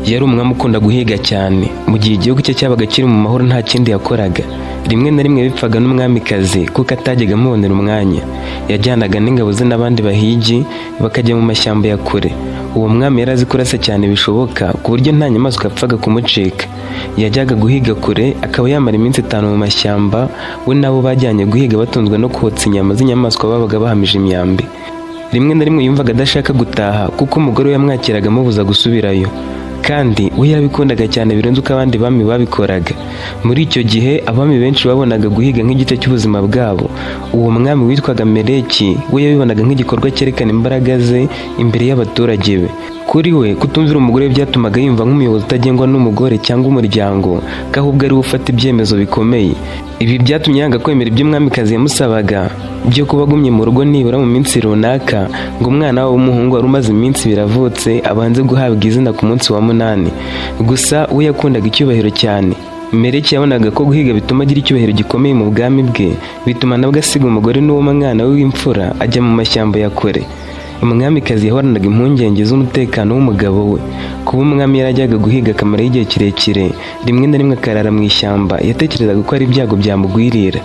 Yari umwami ukunda guhiga cyane, mu gihe igihugu cye cyabaga kiri mu mahoro nta kindi yakoraga. Rimwe na rimwe bipfaga n'umwamikazi kuko atajyaga amubonera umwanya. Yajyanaga n'ingabo ze n'abandi bahigi bakajya mu mashyamba ya kure. Uwo mwami yari azi kurasa cyane bishoboka ku buryo nta nyamaswa yapfaga kumucika. Yajyaga guhiga kure akaba yamara iminsi 5 mu mashyamba, we nabo bajyanye guhiga batunzwe no kotsa inyama z'inyamaswa babaga bahamije imyambi. Rimwe na rimwe yumvaga adashaka gutaha kuko umugore we yamwakiraga amubuza gusubirayo, kandi we yabikundaga cyane birenze uko abandi bami babikoraga. Muri icyo gihe abami benshi babonaga guhiga nk'igice cy'ubuzima bwabo. Uwo mwami witwaga Meleki we yabibonaga nk'igikorwa cyerekana imbaraga ze imbere y'abaturage be. Kuri we kutumvira umugore byatumaga yumva nk'umuyobozi utagengwa n'umugore cyangwa umuryango, ahubwo ari we ufata ibyemezo bikomeye. Ibi byatumye yanga kwemera ibyo umwamikazi yamusabaga byo kuba agumye mu rugo nibura mu minsi runaka, ngo umwana we w'umuhungu wari umaze iminsi biravutse abanze guhabwa izina ku munsi wa 8. Gusa we yakundaga icyubahiro cyane. Meleki yabonaga ko guhiga bituma agira icyubahiro gikomeye mu bwami bwe, bituma nabwo asiga umugore n'uwo mwana we w'imfura ajya mu mashyamba ya kure. Umwamikazi yahoranaga impungenge z'umutekano w'umugabo we. Kuba umwami yarajyaga guhiga akamara igihe kirekire, rimwe na rimwe akarara mu ishyamba, yatekerezaga ko ari ibyago byamugwirira.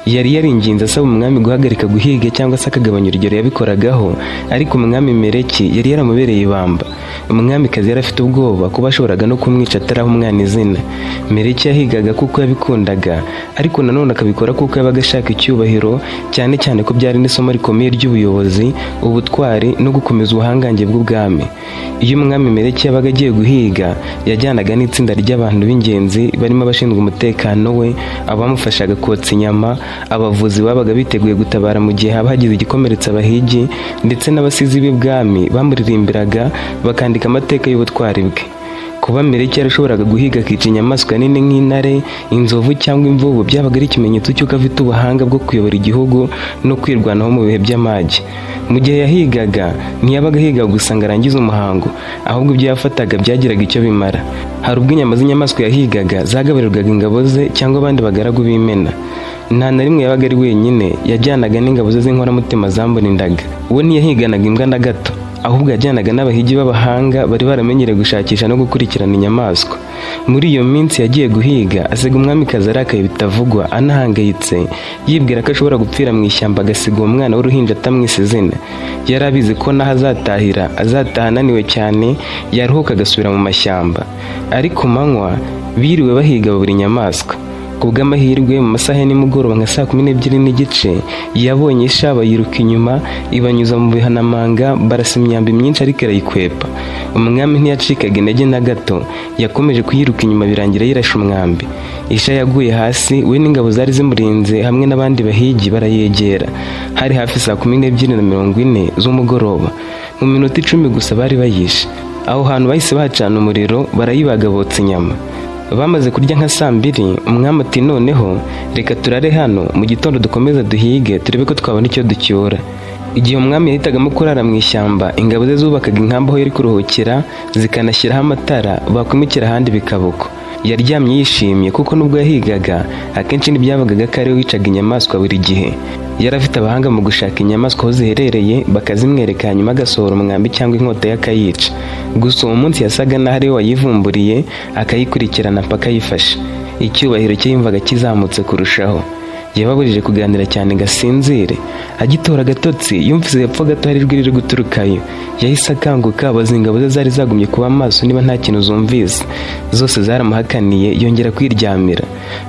Yari yaringinze asaba umwami guhagarika guhiga cyangwa se akagabanya urugero yabikoragaho, ariko umwami Meleki yari yaramubereye ibamba. Umwamikazi yari afite ubwoba kuba ashoboraga no kumwica ataraha umwana izina. Meleki yahigaga kuko yabikundaga, ariko nanone akabikora kuko yabaga ashaka icyubahiro, cyane cyane ko byari n'isomo rikomeye ry'ubuyobozi, ubutwari no gukomeza ubuhangange bw'ubwami. Iyo umwami Meleki yabaga agiye guhiga, yajyanaga n'itsinda ry'abantu b'ingenzi barimo abashinzwe umutekano we, abamufashaga kotsa inyama, abavuzi babaga biteguye gutabara mu gihe haba hagize igikomeretsa abahigi, ndetse n'abasizi b'ibwami bamuririmbiraga bakandika amateka y'ubutwari bwe. Kuba Meleki yarashoboraga guhiga akica inyamaswa nini nk'intare, inzovu cyangwa imvubu byabaga ari ikimenyetso cy'uko afite ubuhanga bwo kuyobora igihugu no kwirwanaho mu bihe by'amage. Mu gihe yahigaga ntiyabaga ahiga gusa ngo arangize umuhango, ahubwo ibyo yafataga byagiraga icyo bimara. Hari ubwo inyama z'inyamaswa yahigaga zagaburirwaga ingabo ze cyangwa abandi bagaragu b'imena. Nta na rimwe yabaga ari wenyine, yajyanaga n'ingabo ze z'inkoramutima zamurindaga. We ntiyahiganaga imbwa na gato, ahubwo yajyanaga n'abahigi b'abahanga bari baramenyereye gushakisha no gukurikirana inyamaswa. Muri iyo minsi yagiye guhiga, asiga umwamikazi arakaye bitavugwa, anahangayitse, yibwira ko ashobora gupfira mu ishyamba agasiga uwo mwana w'uruhinja atamwise izina. Yari abizi ko naho azatahira azataha ananiwe cyane, yaruhuka agasubira mu mashyamba. Ariko manywa biriwe bahiga buri nyamaswa. Kubw'amahirwe mu masaha ya nimugoroba nka 12:15 yabonye ishaba yiruka inyuma, ibanyuza mu bihanamanga, barasa imyambi myinshi ariko irayikwepa. Umwami ntiyacikaga intege na gato, yakomeje kuyiruka inyuma birangira yirashe umwambi. Isha yaguye hasi, we n'ingabo zari zimurinze hamwe n'abandi bahigi barayegera. Hari hafi 12:40 z'umugoroba. Mu minota 10 gusa bari bayishe. Aho hantu bahise bacana umuriro, barayibaga botsa inyama. Bamaze kurya nka 2, umwami ati noneho reka turare hano, mu gitondo dukomeza duhige turebe ko twabona icyo ducyura. Igihe umwami yahitagamo kurara mu ishyamba, ingabo ze zubakaga inkamba aho yari kuruhukira, zikanashyiraho amatara, bakwimukira ahandi bikabuko. Yaryamye yishimye kuko nubwo yahigaga, akenshi ntibyabagaga ko ari we wicaga inyamaswa buri gihe. Yari afite abahanga mu gushaka inyamaswa aho ziherereye, bakazimwereka hanyuma agasohora umwambi cyangwa inkota y'akayica. Gusa uwo munsi yasaga n'aho ari we wayivumburiye, akayikurikirana mpaka ayifashe. Icyubahiro cye yumvaga kizamutse kurushaho. Yababurije kuganira cyane gasinzire. Agitora agatotsi yumvise hepfo gato hari ijwi riri guturukayo. Yahise akanguka, abaza ingabo ze zari zagumye kuba maso niba nta kintu zumvise. Zose zaramuhakaniye, yongera kwiryamira.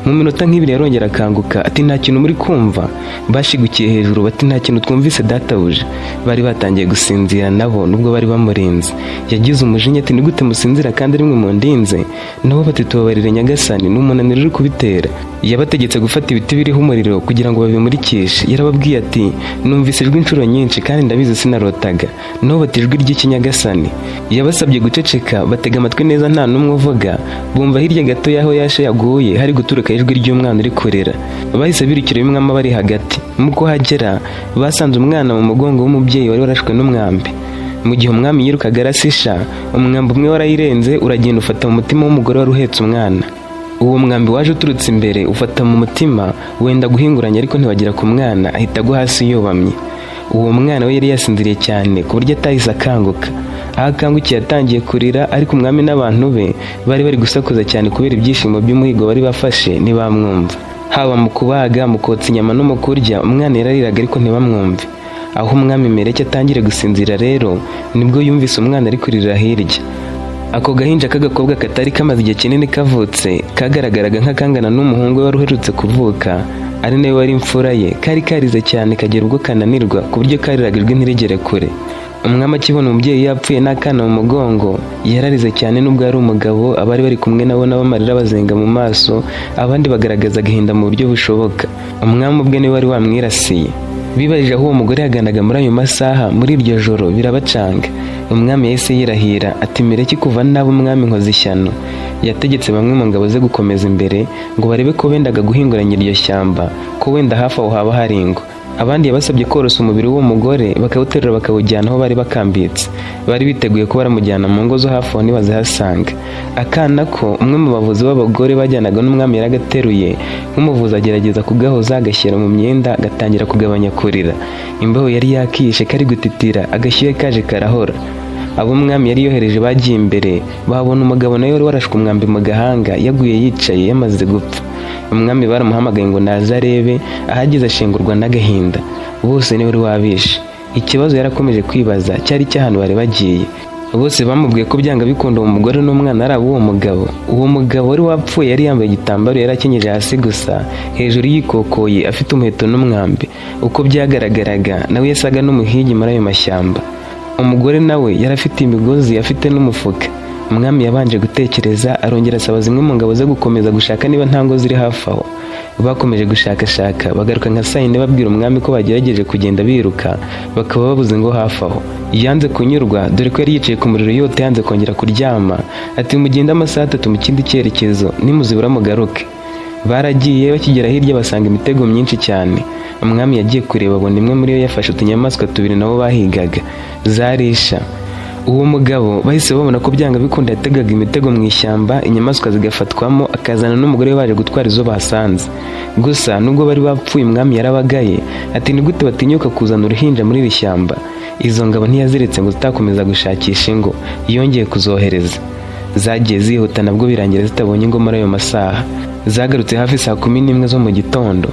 Mu minota nk'ibiri yarongera akanguka ati nta kintu muri kumva. Bashigukiye hejuru bati nta kintu twumvise databuje. Bari batangiye gusinzira nabo nubwo bari bamurinze. Yagize umujinya ati nigute musinzira kandi ari mwe mundinze? Nabo bati tubabarire nyagasani, n'umunaniro uri kubitera. Yabategetse gufata ibiti biriho umuriro kugira ngo babimurikishe. Yarababwiye ati numvise ijwi inshuro nyinshi kandi ndabizi sinarotaga. Nabo bati ijwi ry'ikinyagasani. Yabasabye guceceka, batega amatwi neza nta n'umwe uvuga. Bumva hirya gato yaho yashe yaguye hari guturuka ijwi ry'umwana uri kurera. Bahise birukira umwami bari hagati. Muko hagera basanze umwana mu mugongo w'umubyeyi wari warashwe n'umwambi. Mu gihe umwami yirukaga arasisha, umwambi umwe warayirenze uragenda ufata mu mutima w'umugore wari uhetse umwana. Uwo mwambi waje uturutse imbere ufata mu mutima, wenda guhinguranya ariko ntibagira ku mwana, ahita agwa hasi yubamye. Uwo mwana we yari yasinziriye cyane ku buryo atahise akanguka. Aho akangukiye yatangiye kurira, ariko umwami n'abantu be bari bari gusakuza cyane kubera ibyishimo by'umuhigo bari bafashe ntibamwumva. Haba mu kubaga, mu kotsa inyama no mu kurya, umwana yarariraga ariko ntibamwumve. Aho umwami Meleki atangire gusinzira rero nibwo yumvise umwana ari kurira hirya. Ako gahinja k'agakobwa katari kamaze igihe kinini kavutse kagaragaraga nk'akangana n'umuhungu we wari uherutse kuvuka, ari nawe wari imfura ye, kari karize cyane kagera ubwo kananirwa ku buryo kariraga ijwi ntirigere kure. Umwami akibona umubyeyi yapfuye n'akana mu mugongo yararize cyane, nubwo ari umugabo abari bari kumwe nabo n'abamarira bazenga mu maso, abandi bagaragaza agahinda mu buryo bushoboka. Umwami ubwe niwe wari wamwirasiye. Bibajije aho uwo mugore yaganaga muri ayo masaha, muri iryo joro birabacanga. Umwami yahise yirahira ati Meleki kuva naba umwami nkoze ishyano. Yategetse bamwe mu ngabo ze gukomeza imbere ngo barebe ko bendaga guhinguranya iryo shyamba, ko wenda hafi aho haba hari ingo. Abandi yabasabye korosa umubiri w'uwo mugore bakawuterura bakawujyana aho bari bakambitse. Bari biteguye ko baramujyana mu ngo zo hafi aho ntibazihasanga. Akana ko umwe mu bavuzi b'abagore bajyanaga n'umwami yaragateruye, nk'umuvuzi agerageza kugahoza agashyira mu myenda, gatangira kugabanya kurira. Imbeho yari yakishe kari gutitira, agashyuhe kaje karahora. Abo umwami yari yohereje bagiye imbere, babona umugabo nawe wari warashwe umwambi mu gahanga, yaguye yicaye yamaze gupfa. Umwami baramuhamagaye ngo naze arebe, ahageze ashengurwa n'agahinda. Bose niwe wari wabishe. Ikibazo yarakomeje kwibaza cyari cy'ahantu bari bagiye. Bose bamubwiye ko byanga bikunda uwo mugore n'umwana ari abo uwo mugabo. Uwo mugabo wari wapfuye yari yambaye igitambaro yarakenyeje hasi gusa, hejuru yikokoye afite umuheto n'umwambi. Uko byagaragaraga nawe yasaga n'umuhigi muri ayo mashyamba. Umugore nawe yari afite imigozi, afite n'umufuka. Umwami yabanje gutekereza, arongera asaba zimwe mu ngabo ze gukomeza gushaka niba nta ngo ziri hafi aho. Bakomeje gushakashaka, bagaruka nka saa yine babwira umwami ko bagerageje kugenda biruka, bakaba babuze ngo hafi aho. Yanze kunyurwa dore ko yari yicaye ku muriro yote, yanze kongera kuryama. Ati mugende amasaha 3 mu kindi cyerekezo, nimuzibura mugaruke. Baragiye, bakigera hirya basanga imitego myinshi cyane. Umwami yagiye kureba, abona imwe muri yo yafashe utunyamaswa 2 nabo bahigaga zarisha. Uwo mugabo bahise babona ko byanga bikunda yategaga imitego mu ishyamba, inyamaswa zigafatwamo, akazana n'umugore we baje gutwara izo basanze. Gusa nubwo bari bapfuye umwami yarabagaye, ati ni gute batinyuka kuzana uruhinja muri iri shyamba. Izo ngabo ntiyaziretse ngo zitakomeza gushakisha ingo, yongeye kuzohereza. Zagiye zihuta nabwo birangira zitabonye ingo muri ayo masaha. Zagarutse hafi saa 11 zo mu gitondo.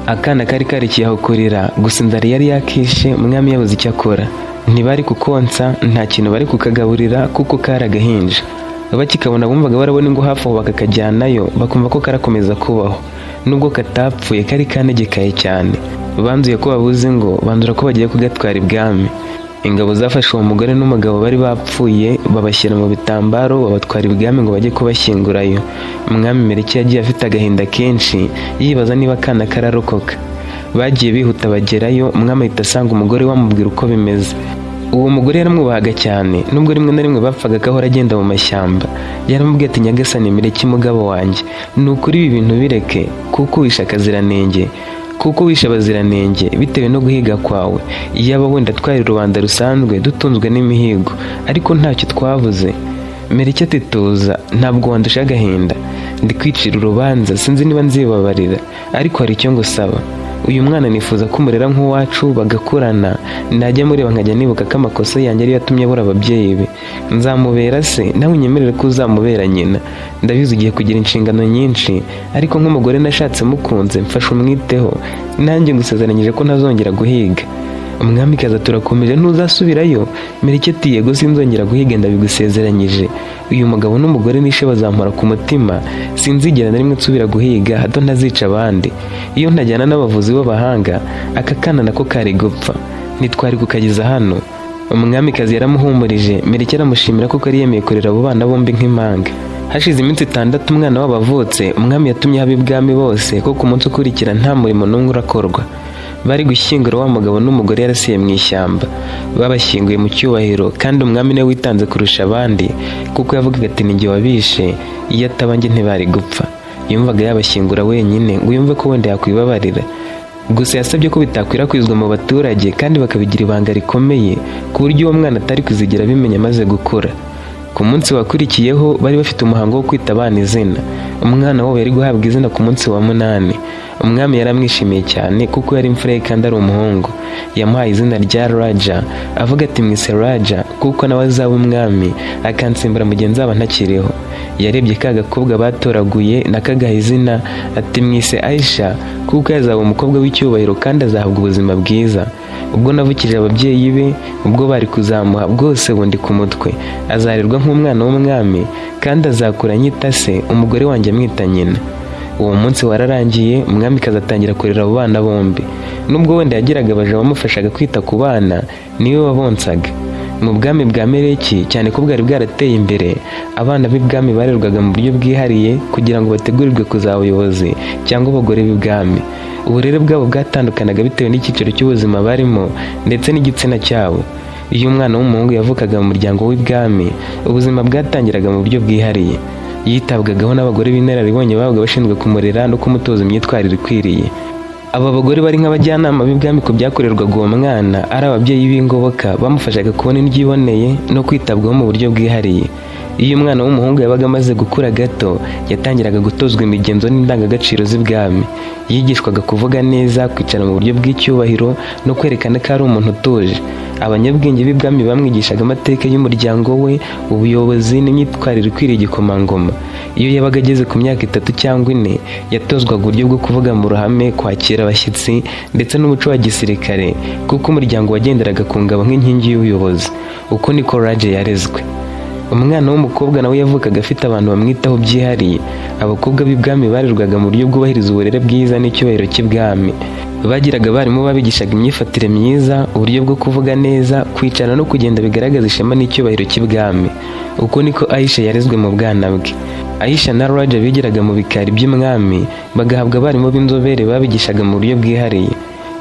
Akana kari karikiye aho kurira, gusa inzara yari yakishe, umwami yabuze icyo akora. Ntibari kukonsa, nta kintu bari kukagaburira kuko karagahinja. Bakikabona bumvaga barabona ingo hafi aho bakakajyanayo, bakumva ko karakomeza kubaho. Nubwo katapfuye kari kanegekaye cyane. Banzuye ko babuze ingo, bandura ko bagiye kugatwara ibwami. Ingabo zafashe uwo mugore n'umugabo bari bapfuye, babashyira mu bitambaro, babatwara ibwami ngo bajye kubashyingurayo. Umwami Meleki yagiye afite agahinda kenshi, yibaza niba akana kararokoka. Bagiye bihuta bagerayo, umwami ahita asanga umugore wamubwira uko bimeze. Uwo mugore yaramwubahaga cyane, nubwo rimwe na rimwe bapfaga ko ahora agenda mu mashyamba. Yaramubwiye ati Nyagasani Meleki mugabo wanjye, ni ukuri ibi bintu bireke, kuko wishe akaziranenge, kuko wishe abaziranenge bitewe no guhiga kwawe. Iyaba wenda twari rubanda rusanzwe dutunzwe n'imihigo, ariko ntacyo twavuze. Meleki ati tuza, ntabwo wandusha agahinda, ndi kwicira urubanza, sinzi niba nzibabarira, ariko hari icyo ngusaba. Uyu mwana nifuza kumurera nk'uwacu bagakurana, najya mureba nkajya nibuka ko amakosa yanjye ari yatumye abura ababyeyi be. Nzamubera se, nawe unyemerere ko uzamubera nyina. Ndabizi ugiye kugira inshingano nyinshi, ariko nk'umugore nashatse mukunze, mfasha umwiteho. Nanjye ngusezeranyije ko ntazongera guhiga. Umwamikazi turakomeje, ntuzasubirayo. Meleki ati yego sinzongera guhiga, ndabigusezeranyije. Uyu mugabo n'umugore nishe bazampora ku mutima, sinzigera na rimwe nsubira guhiga, hato ntazica abandi. Iyo ntajyana n'abavuzi b'abahanga, aka kana nako kari gupfa, ntitwari kukageza hano. Umwamikazi yaramuhumurije, Meleki aramushimira kuko yari yemeye kurera abo bana bombi nk'impanga. Hashize iminsi 6 umwana wabo avutse, umwami yatumye ab'ibwami bose ko ku munsi ukurikira nta murimo n'umwe urakorwa. Bari gushyingura wa mugabo n'umugore yarasiye mu ishyamba. Babashyinguye mu cyubahiro, kandi umwami nawe witanze kurusha abandi, kuko yavugaga ati ninjye wabishe, iyo ataba njye ntibari gupfa. Yumvaga yabashyingura wenyine ngo yumve ko wenda yakwibabarira. Gusa yasabye ko bitakwirakwizwa mu baturage kandi bakabigira ibanga rikomeye, ku buryo uwo mwana atari kuzigera abimenya amaze gukura. Ku munsi wakurikiyeho bari bafite umuhango wo kwita abana izina. Umwana wabo yari guhabwa izina ku munsi wa 8. Umwami yaramwishimiye cyane kuko yari imfura ye kandi ari umuhungu. Yamuhaye izina rya Raja, avuga ati mwise Raja kuko nawe azaba umwami akansimbura mu gihe nzaba ntakiriho. Yarebye ka gakobwa batoraguye nakagaha izina ati mwise Aisha kuko yazaba umukobwa w'icyubahiro kandi azahabwa ubuzima bwiza. Ubwo navukije ababyeyi be, ubwo bari kuzamuha bwose bundi ku mutwe, azarerwa nk'umwana w'umwami kandi azakura anyita se, umugore wanjye amwita nyina. Uwo munsi wararangiye, umwamikazi atangira kurera abo bana bombi. Nubwo wenda yagiraga abaja bamufashaga kwita ku bana, niwe wabonsaga. Mu bwami bwa Meleki, cyane ko bwari bwarateye imbere, abana b'ibwami barerwaga mu buryo bwihariye kugira ngo bategurirwe kuzaba abayobozi cyangwa abagore b'ibwami. Uburere bwabo bwatandukanaga bitewe n'icyiciro cy'ubuzima barimo ndetse n'igitsina cyabo. Iyo umwana w'umuhungu yavukaga mu muryango w'ibwami, ubuzima bwatangiraga mu buryo bwihariye. Yitabwagaho n'abagore b'inararibonye babaga bashinzwe kumurera no kumutoza imyitwarire ikwiriye. Aba bagore bari nk'abajyanama b'ibwami ku byakorerwaga uwo mwana, ari ababyeyi b'ingoboka bamufashaga kubona indyo iboneye no kwitabwaho mu buryo bwihariye. Iyo umwana w'umuhungu yabaga amaze gukura gato, yatangiraga gutozwa imigenzo n'indangagaciro z'ibwami. Yigishwaga kuvuga neza, kwicara mu buryo bw'icyubahiro no kwerekana ko ari umuntu utuje. Abanyabwenge b'ibwami bamwigishaga amateka y'umuryango we, ubuyobozi n'imyitwarire ikwiriye igikomangoma. Iyo yabaga ageze ku myaka 3 cyangwa 4, yatozwaga uburyo bwo kuvuga mu ruhame, kwakira abashyitsi ndetse n'umuco wa gisirikare, kuko umuryango wagenderaga ku ngabo nk'inkingi y'ubuyobozi. Uko niko Raja yarezwe. Umwana w'umukobwa nawe yavukaga afite abantu bamwitaho byihariye. Abakobwa b'ibwami barerwaga mu buryo bwubahiriza uburere bwiza n'icyubahiro cy'ibwami. Bagiraga abarimu babigishaga imyifatire myiza, uburyo bwo kuvuga neza, kwicara no kugenda bigaragaza ishema n'icyubahiro cy'ibwami. Uko niko Aisha yarezwe mu bwana bwe. Aisha na Raja bigiraga mu bikari by'umwami, bagahabwa abarimu b'inzobere babigishaga mu buryo bwihariye.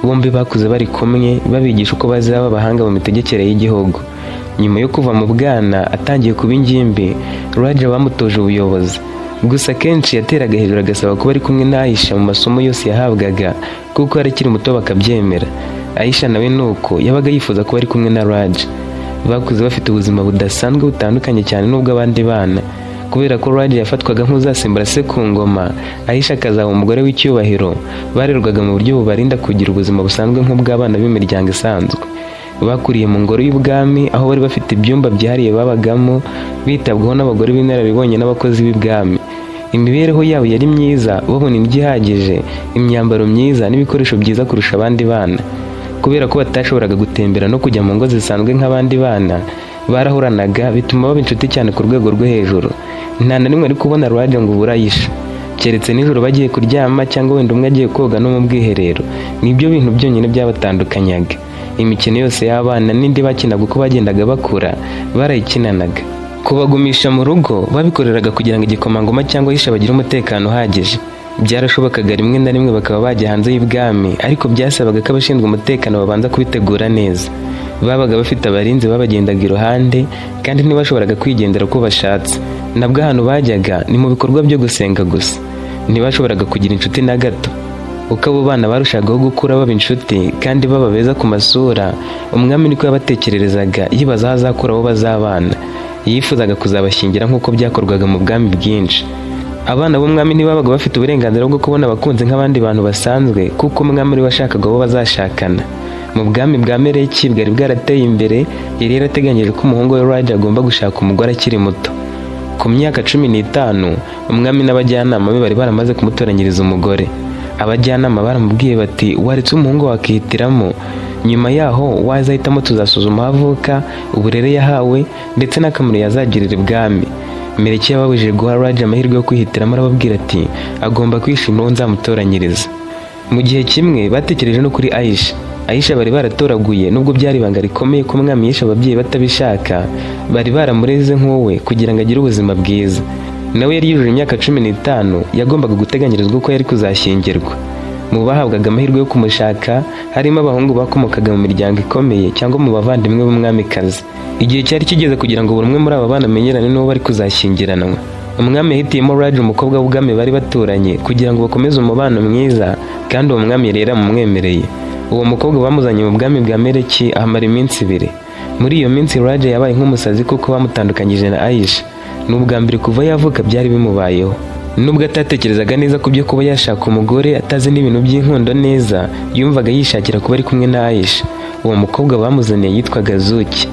Bombi bakuze bari kumwe, babigisha uko bazaba abahanga mu mitegekere y'igihugu. Nyuma yo kuva mu bwana atangiye kuba ingimbi, Raja bamutoje ubuyobozi. Gusa kenshi yateraga hejuru agasaba kuba ari kumwe na Aisha mu masomo yose yahabwaga kuko arakiri muto bakabyemera. Aisha nawe nuko yabaga yifuza kuba ari kumwe na Raja. Bakuze bafite ubuzima budasanzwe butandukanye cyane n'ubw'abandi bana. Kubera ko Raja yafatwaga nk'uzasimbura se ku ngoma, Aisha akazaba umugore w'icyubahiro, barerwaga mu buryo bubarinda kugira ubuzima busanzwe nk'ubw'abana b'imiryango isanzwe. Bakuriye mu ngoro y'ubwami aho bari bafite ibyumba byihariye babagamo, bitabwaho n'abagore b'inararibonye n'abakozi b'ibwami. Imibereho yabo yari myiza, babona indyo ihagije, imyambaro myiza n'ibikoresho byiza kurusha abandi bana. Kubera ko batashoboraga gutembera no kujya mu ngo zisanzwe nk'abandi bana, barahuranaga bituma baba inshuti cyane ku rwego rwo hejuru. Nta na rimwe ari kubona Raja ngo ubura Aisha, keretse nijoro bagiye kuryama cyangwa wenda umwe agiye koga no mu bwiherero. Nibyo bintu byonyine byabatandukanyaga. Imikino yose y'abana n'indi bakinaga uko bagendaga bakura barayikinanaga. Kubagumisha mu rugo babikoreraga kugira ngo igikomangoma cyangwa Aisha bagire umutekano uhagije. Byarashobokaga rimwe na rimwe bakaba bajya hanze y'ibwami, ariko byasabaga ko abashinzwe umutekano babanza kubitegura neza. Babaga bafite abarinzi babagendaga iruhande kandi ntibashoboraga kwigendera uko bashatse. Nabwo ahantu bajyaga ni mu bikorwa byo gusenga gusa. Ntibashoboraga kugira inshuti na gato. Uko abo bana barushagaho gukura baba inshuti kandi baba beza ku masura, umwami niko yabatekererezaga yibaza aho azakura abo bazabana. Yifuzaga kuzabashyingira nk'uko byakorwaga mu bwami bwinshi. Abana b'umwami ntibabaga bafite uburenganzira bwo kubona abakunzi nk'abandi bantu basanzwe, kuko umwami ari washakaga abo bazashakana. Mu bwami bwa Meleki bwari bwarateye imbere, yari yarateganyije ko umuhungu we Raja agomba gushaka umugore akiri muto. Ku myaka 15, umwami n'abajyanama be bari baramaze kumutoranyiriza umugore. Abajyanama baramubwiye bati waretse umuhungu wakihitiramo, nyuma yaho wazahitamo tuzasuzuma aho avuka, uburere yahawe ndetse n'akamaro yazagirira ibwami. Meleki yababujije guha Raja amahirwe yo kwihitiramo, arababwira ati agomba kwishimira uwo nzamutoranyiriza. Mu gihe kimwe batekereje no kuri Aisha. Aisha bari baratoraguye, nubwo byari ibanga rikomeye ko umwami yishe ababyeyi batabishaka, bari baramureze nk'uwe kugira ngo agire ubuzima bwiza. Nawe yari yujuje imyaka 15, yagombaga guteganyirizwa uko yari kuzashyingirwa. Mu bahabwaga amahirwe yo kumushaka harimo abahungu bakomokaga mu miryango ikomeye cyangwa mu bavandimwe b'umwamikazi. Igihe cyari kigeze kugira ngo buri umwe muri aba bana amenyerane n'uwo bari kuzashyingiranwa. Umwami yahitiyemo Raja, umukobwa w'ubwami bari baturanye, kugira ngo bakomeze umubano mwiza, kandi uwo mwami yari yaramumwemereye. Uwo mukobwa bamuzanye mu bwami bwa Meleki ahamara iminsi 2. Muri iyo minsi Raja yabaye nk'umusazi kuko bamutandukanyije na Aisha. Ni ubwa mbere kuva yavuka byari bimubayeho. Nubwo atatekerezaga neza ku byo kuba yashaka umugore atazi n'ibintu by'inkundo neza, yumvaga yishakira kuba ari kumwe na Aisha. Uwo mukobwa bamuzaniye yitwaga Zuki.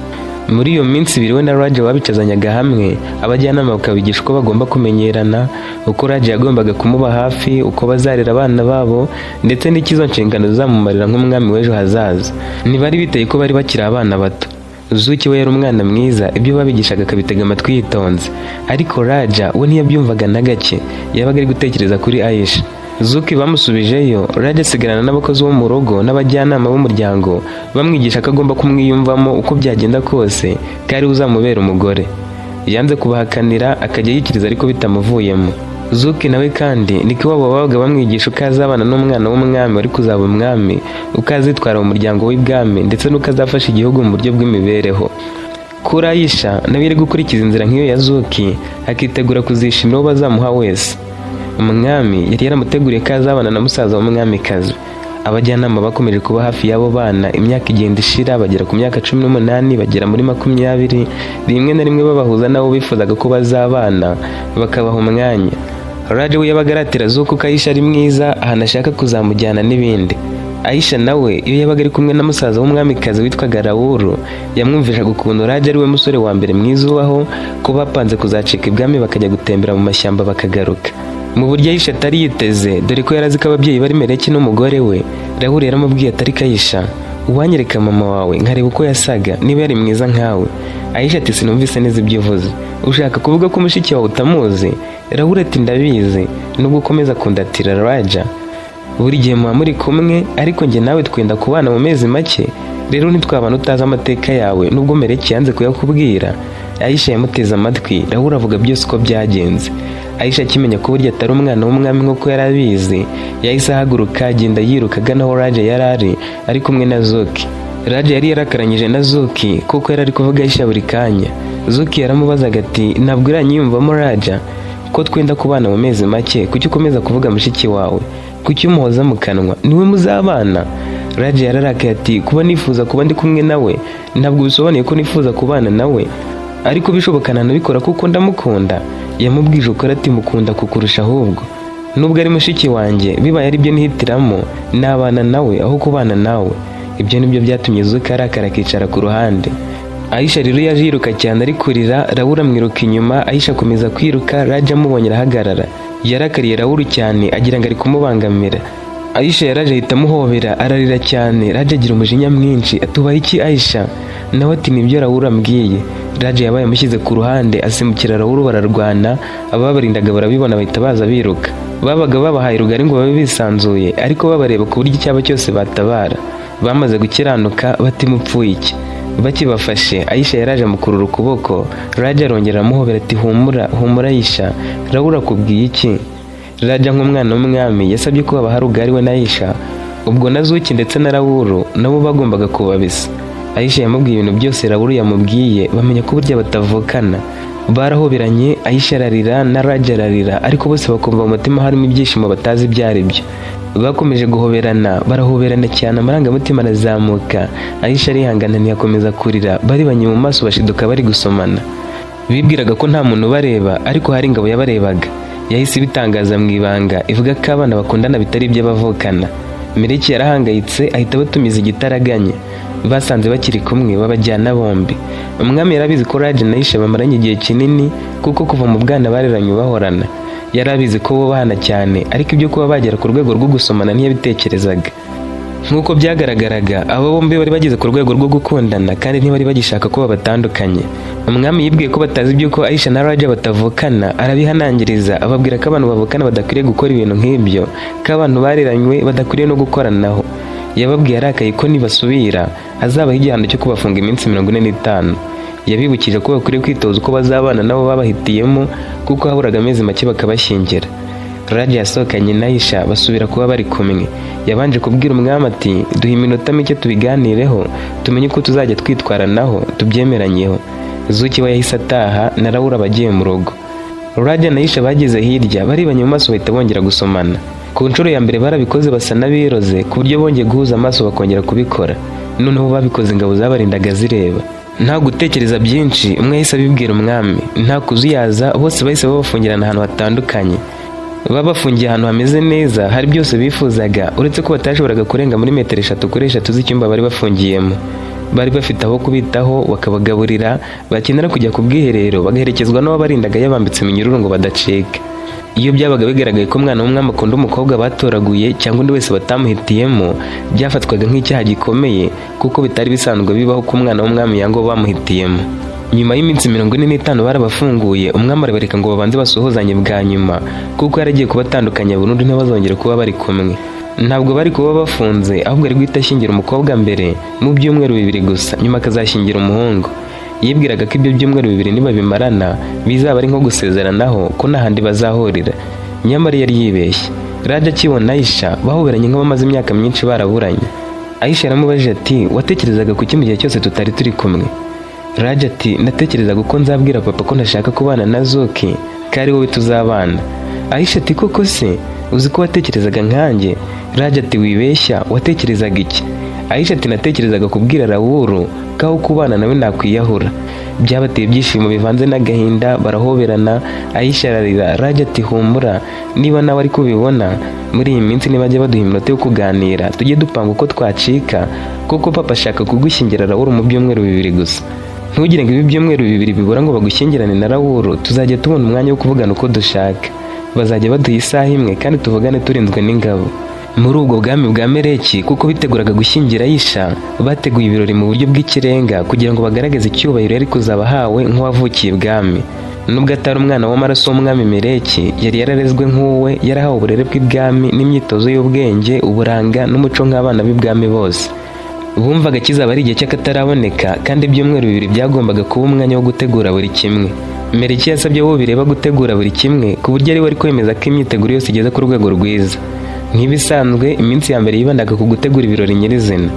Muri iyo minsi ibiri we na Raja babicazanyaga hamwe, abajyanama bakabigisha uko bagomba kumenyerana, uko Raja yagombaga kumuba hafi, uko bazarera abana babo, ndetse n'ikizo nshingano zamumarira nk'umwami w'ejo hazaza. Ntibari biteye ko bari bakiri abana bato. Zuki we yari umwana mwiza, ibyo babigishaga akabitega amatwi yitonze, ariko Raja we ntiyabyumvaga na gake, yabaga ari gutekereza kuri Aisha. Zuki bamusubijeyo, Raja asigarana n'abakozi bo mu rugo n'abajyanama b'umuryango bamwigisha ko agomba kumwiyumvamo uko byagenda kose, ko ari uzamubera umugore. Yanze kubahakanira akajya yikiriza ariko bitamuvuyemo. Zuki nawe kandi niko iwabo babaga bamwigisha uko azabana n'umwana w'umwami wari kuzaba umwami, uko azitwara mu muryango w'ibwami, ndetse n'uko azafasha igihugu mu buryo bw'imibereho. Kuri Aisha nawe yari gukurikiza inzira nk'iyo ya Zuki, akitegura kuzishimira uwo bazamuha wese. Umwami yari yaramuteguriye ko azabana na musaza w'umwamikazi. Abajyanama bakomeje kuba hafi y'abo bana, imyaka igenda ishira, bagera ku myaka 18, bagera muri 20, rimwe na rimwe babahuza nabo bifuzaga ko bazabana, bakabaha umwanya. Raja we yabaga aratira Zuki ko Aisha ari mwiza, ahanashaka kuzamujyana n'ibindi. Aisha nawe iyo yabaga ari kumwe na musaza w'umwamikazi witwaga Raoul, yamwumvishaga ukuntu Raja ari we musore wa mbere mwiza ubaho, ko bapanze kuzacika ibwami bakajya gutembera mu mashyamba bakagaruka. Mu buryo Aisha atari yiteze, dore ko yarazi ko ababyeyi bari Meleki n'umugore we, Raoul yaramubwiye ati ariko Aisha, uwanyereka mama wawe nkareba uko yasaga, niba yari mwiza nkawe. Aisha ati sinumvise neza ibyo uvuze, ushaka kuvuga ko mushiki wawe utamuzi? Raoul ati ndabizi, nubwo ukomeza kundatira Raja, buri gihe muba muri kumwe, ariko njye nawe twenda kubana mu mezi make, rero ntitwabana utazi amateka yawe nubwo Meleki yanze kuyakubwira. Aisha yamuteze amatwi, Raoul avuga byose uko byagenze. Aisha akimenya ko burya atari umwana w'umwami nk'uko yari abizi, yahise ahaguruka agenda yiruka agana aho Raja yari ari kumwe na Zuki. Raja yari yarakaranyije na Zuki kuko yari ari kuvuga Aisha buri kanya. Zuki yaramubazaga ati ntabwo uranyiyumvamo Raja, ko twenda kubana mu mezi make, kuki ukomeza kuvuga mushiki wawe, kuki umuhoza mu kanwa, niwe muzabana? Raja yararakaye ati kuba nifuza kuba ndi kumwe nawe ntabwo bisobanuye ko nifuza kubana nawe, ariko bishoboka nabikora kuko ndamukunda. Yamubwije ukora ati mukunda kukurusha, ahubwo nubwo ari mushiki wanjye, bibaye ari byo nihitiramo, nabana nawe aho kubana nawe. Ibyo nibyo byatumye Zuki arakara akicara ku ruhande. Aisha rero yaje yiruka cyane ari kurira, Raoul amwiruka inyuma. Aisha akomeza kwiruka, Raja amubonye arahagarara, yarakariye Raoul cyane agira ngo ari kumubangamira. Aisha yaraje ahita amuhobera ararira cyane. Raja agira umujinya mwinshi, atubaye iki Aisha? Nawe ati nibyo Raoul ambwiye. Raja yabaye amushyize ku ruhande, asimbukira Raoul bararwana, ababarindaga barabibona bahita baza biruka. Babaga babahaye rugari ngo babe bisanzuye, ariko babareba ku buryo icyaba cyose batabara. Bamaze gukiranuka bati mupfuye iki? Bakibafashe, Aisha yaraje amukurura ukuboko. Raja arongera amuhobera ati humura, humura Aisha, Raoul akubwiye iki? Raja nk'umwana w'umwami yasabye ko babaha rugari we na Aisha. Ubwo na Zuki ndetse na Raoul nabo bagombaga kubabisa. Aisha yamubwiye ibintu byose Raoul yamubwiye, bamenya ko burya batavukana. Barahoberanye, Aisha ararira na Raja ararira, ariko bose bakumva mu mutima harimo ibyishimo batazi ibyo ari byo. Bakomeje guhoberana, barahoberana cyane, amarangamutima arazamuka. Aisha arihangana ntiyakomeza kurira, baribanye mu maso bashiduka bari gusomana. Bibwiraga ko nta muntu ubareba, ariko hari ingabo yabarebaga. Yahise ibitangaza mu ibanga, ivuga ko abana bakundana bitari iby'abavukana. Meleki yarahangayitse ahita batumiza igitaraganya. Basanze bakiri kumwe babajyana bombi. Umwami yarabizi ko Raja na Aisha bamaranye igihe kinini, kuko kuva mu bwana bareranye bahorana. Yarabizi ko bubahana cyane, ariko ibyo kuba bagera ku rwego rwo gusomana ntiyabitekerezaga. Nk'uko byagaragaraga, abo bombi bari bageze ku rwego rwo gukundana, kandi ntibari bagishaka ko babatandukanye. Umwami yibwiye ko batazi iby'uko Aisha na Raja batavukana, arabihanangiriza, ababwira ko abantu bavukana badakwiriye gukora ibintu nk'ibyo, ko abantu bareranywe badakwiriye no gukoranaho. Yababwiye arakaye ko nibasubira azabaha igihano cyo kubafunga iminsi 45. Yabibukije ko bakwiriye kwitoza uko bazabana nabo babahitiyemo, kuko haburaga amezi make bakabashyingira. Raja yasohokanye na Aisha basubira kuba bari kumwe. Yabanje kubwira umwami ati duha iminota mike tubiganireho, tumenye uko tuzajya twitwaranaho, tubyemeranyeho. Zuki we yahise ataha na Raoul bagiye mu rugo. Raja na Aisha bageze hirya, baribanye mu maso bahita bongera gusomana. Ku nshuro ya mbere barabikoze basa n'abiroze, ku buryo bongeye guhuza amaso bakongera kubikora. Noneho babikoze ingabo zabarindaga zireba. Nta gutekereza byinshi umwe yahise abibwira umwami, nta kuzuyaza bose bahise babafungirana ahantu hatandukanye. Babafungiye ahantu hameze neza, hari byose bifuzaga uretse ko batashoboraga kurenga muri metero 3 kuri 3 z'icyumba bari bafungiyemo. Bari bafite aho kubitaho, bakabagaburira, bakenera kujya ku bwiherero bagaherekezwa n'ababarindaga yabambitse iminyururu ngo badacika. Iyo byabaga bigaragaye ko umwana w'umwami akunda umukobwa batoraguye cyangwa undi wese batamuhitiyemo, byafatwaga nk'icyaha gikomeye kuko bitari bisanzwe bibaho ko umwana w'umwami yanga uwo bamuhitiyemo. Nyuma y'iminsi 45 barabafunguye, umwami arabareka ngo babanze basuhuzanye bwa nyuma kuko yaragiye kubatandukanya burundu ntibazongere kuba bari kumwe. Ntabwo bari kuba bafunze, ahubwo ari guhita ashyingira umukobwa mbere mu byumweru 2 gusa, nyuma akazashyingira umuhungu. Yibwiraga ko ibyo byumweru 2 nibabimarana bizaba ari nko gusezeranaho ko n'ahandi bazahurira. Nyamara yari yibeshye. Raja akibona Aisha bahoberanye nk'abamaze imyaka myinshi baraburanye. Aisha yaramubajije ati, watekerezaga kuki mu gihe cyose tutari turi kumwe? Raja ati, natekerezaga uko nzabwira papa ko ntashaka kubana na Zuki, ko ari wowe tuzabana. Aisha ati, koko se uzi ko watekerezaga nkanjye? Raja ati, wibeshya, watekerezaga iki? Aisha ati, natekerezaga kubwira Raoul ko aho kubana nawe nakwiyahura. Byabateye ibyishimo bivanze n'agahinda, barahoberana. Aisha ararira. Raja ati, humura, niba nawe ari kubibona muri iyi minsi nibajya baduha iminota yo kuganira tujye dupanga uko twacika, kuko papa ashaka kugushyingira Raoul mu byumweru 2 gusa. Ntugire ngo ibi byumweru 2 bibura ngo bagushyingirane na Raoul, tuzajya tubona umwanya wo kuvugana uko dushaka. Bazajya baduha isaha imwe kandi tuvugane turinzwe n'ingabo. Muri ubwo bwami bwa Meleki, kuko biteguraga gushyingira Aisha, bateguye ibirori mu buryo bw'ikirenga kugira ngo bagaragaze icyubahiro yari kuzaba ahawe nk'uwavukiye ibwami. Nubwo atari umwana w'amaraso w'umwami Meleki, yari yararezwe nk'uwe, yarahawe uburere bw'ibwami n'imyitozo y'ubwenge, uburanga n'umuco nk'abana b'ibwami bose. Bumvaga kizaba ari igihe cy'akataraboneka, kandi ibyumweru 2 byagombaga kuba umwanya wo gutegura buri kimwe. Meleki yasabye abo bireba gutegura buri kimwe ku buryo ari we ari kwemeza ko imyiteguro yose igeze ku rwego rwiza. Nk'ibisanzwe, iminsi ya mbere yibandaga ku gutegura ibirori nyirizina.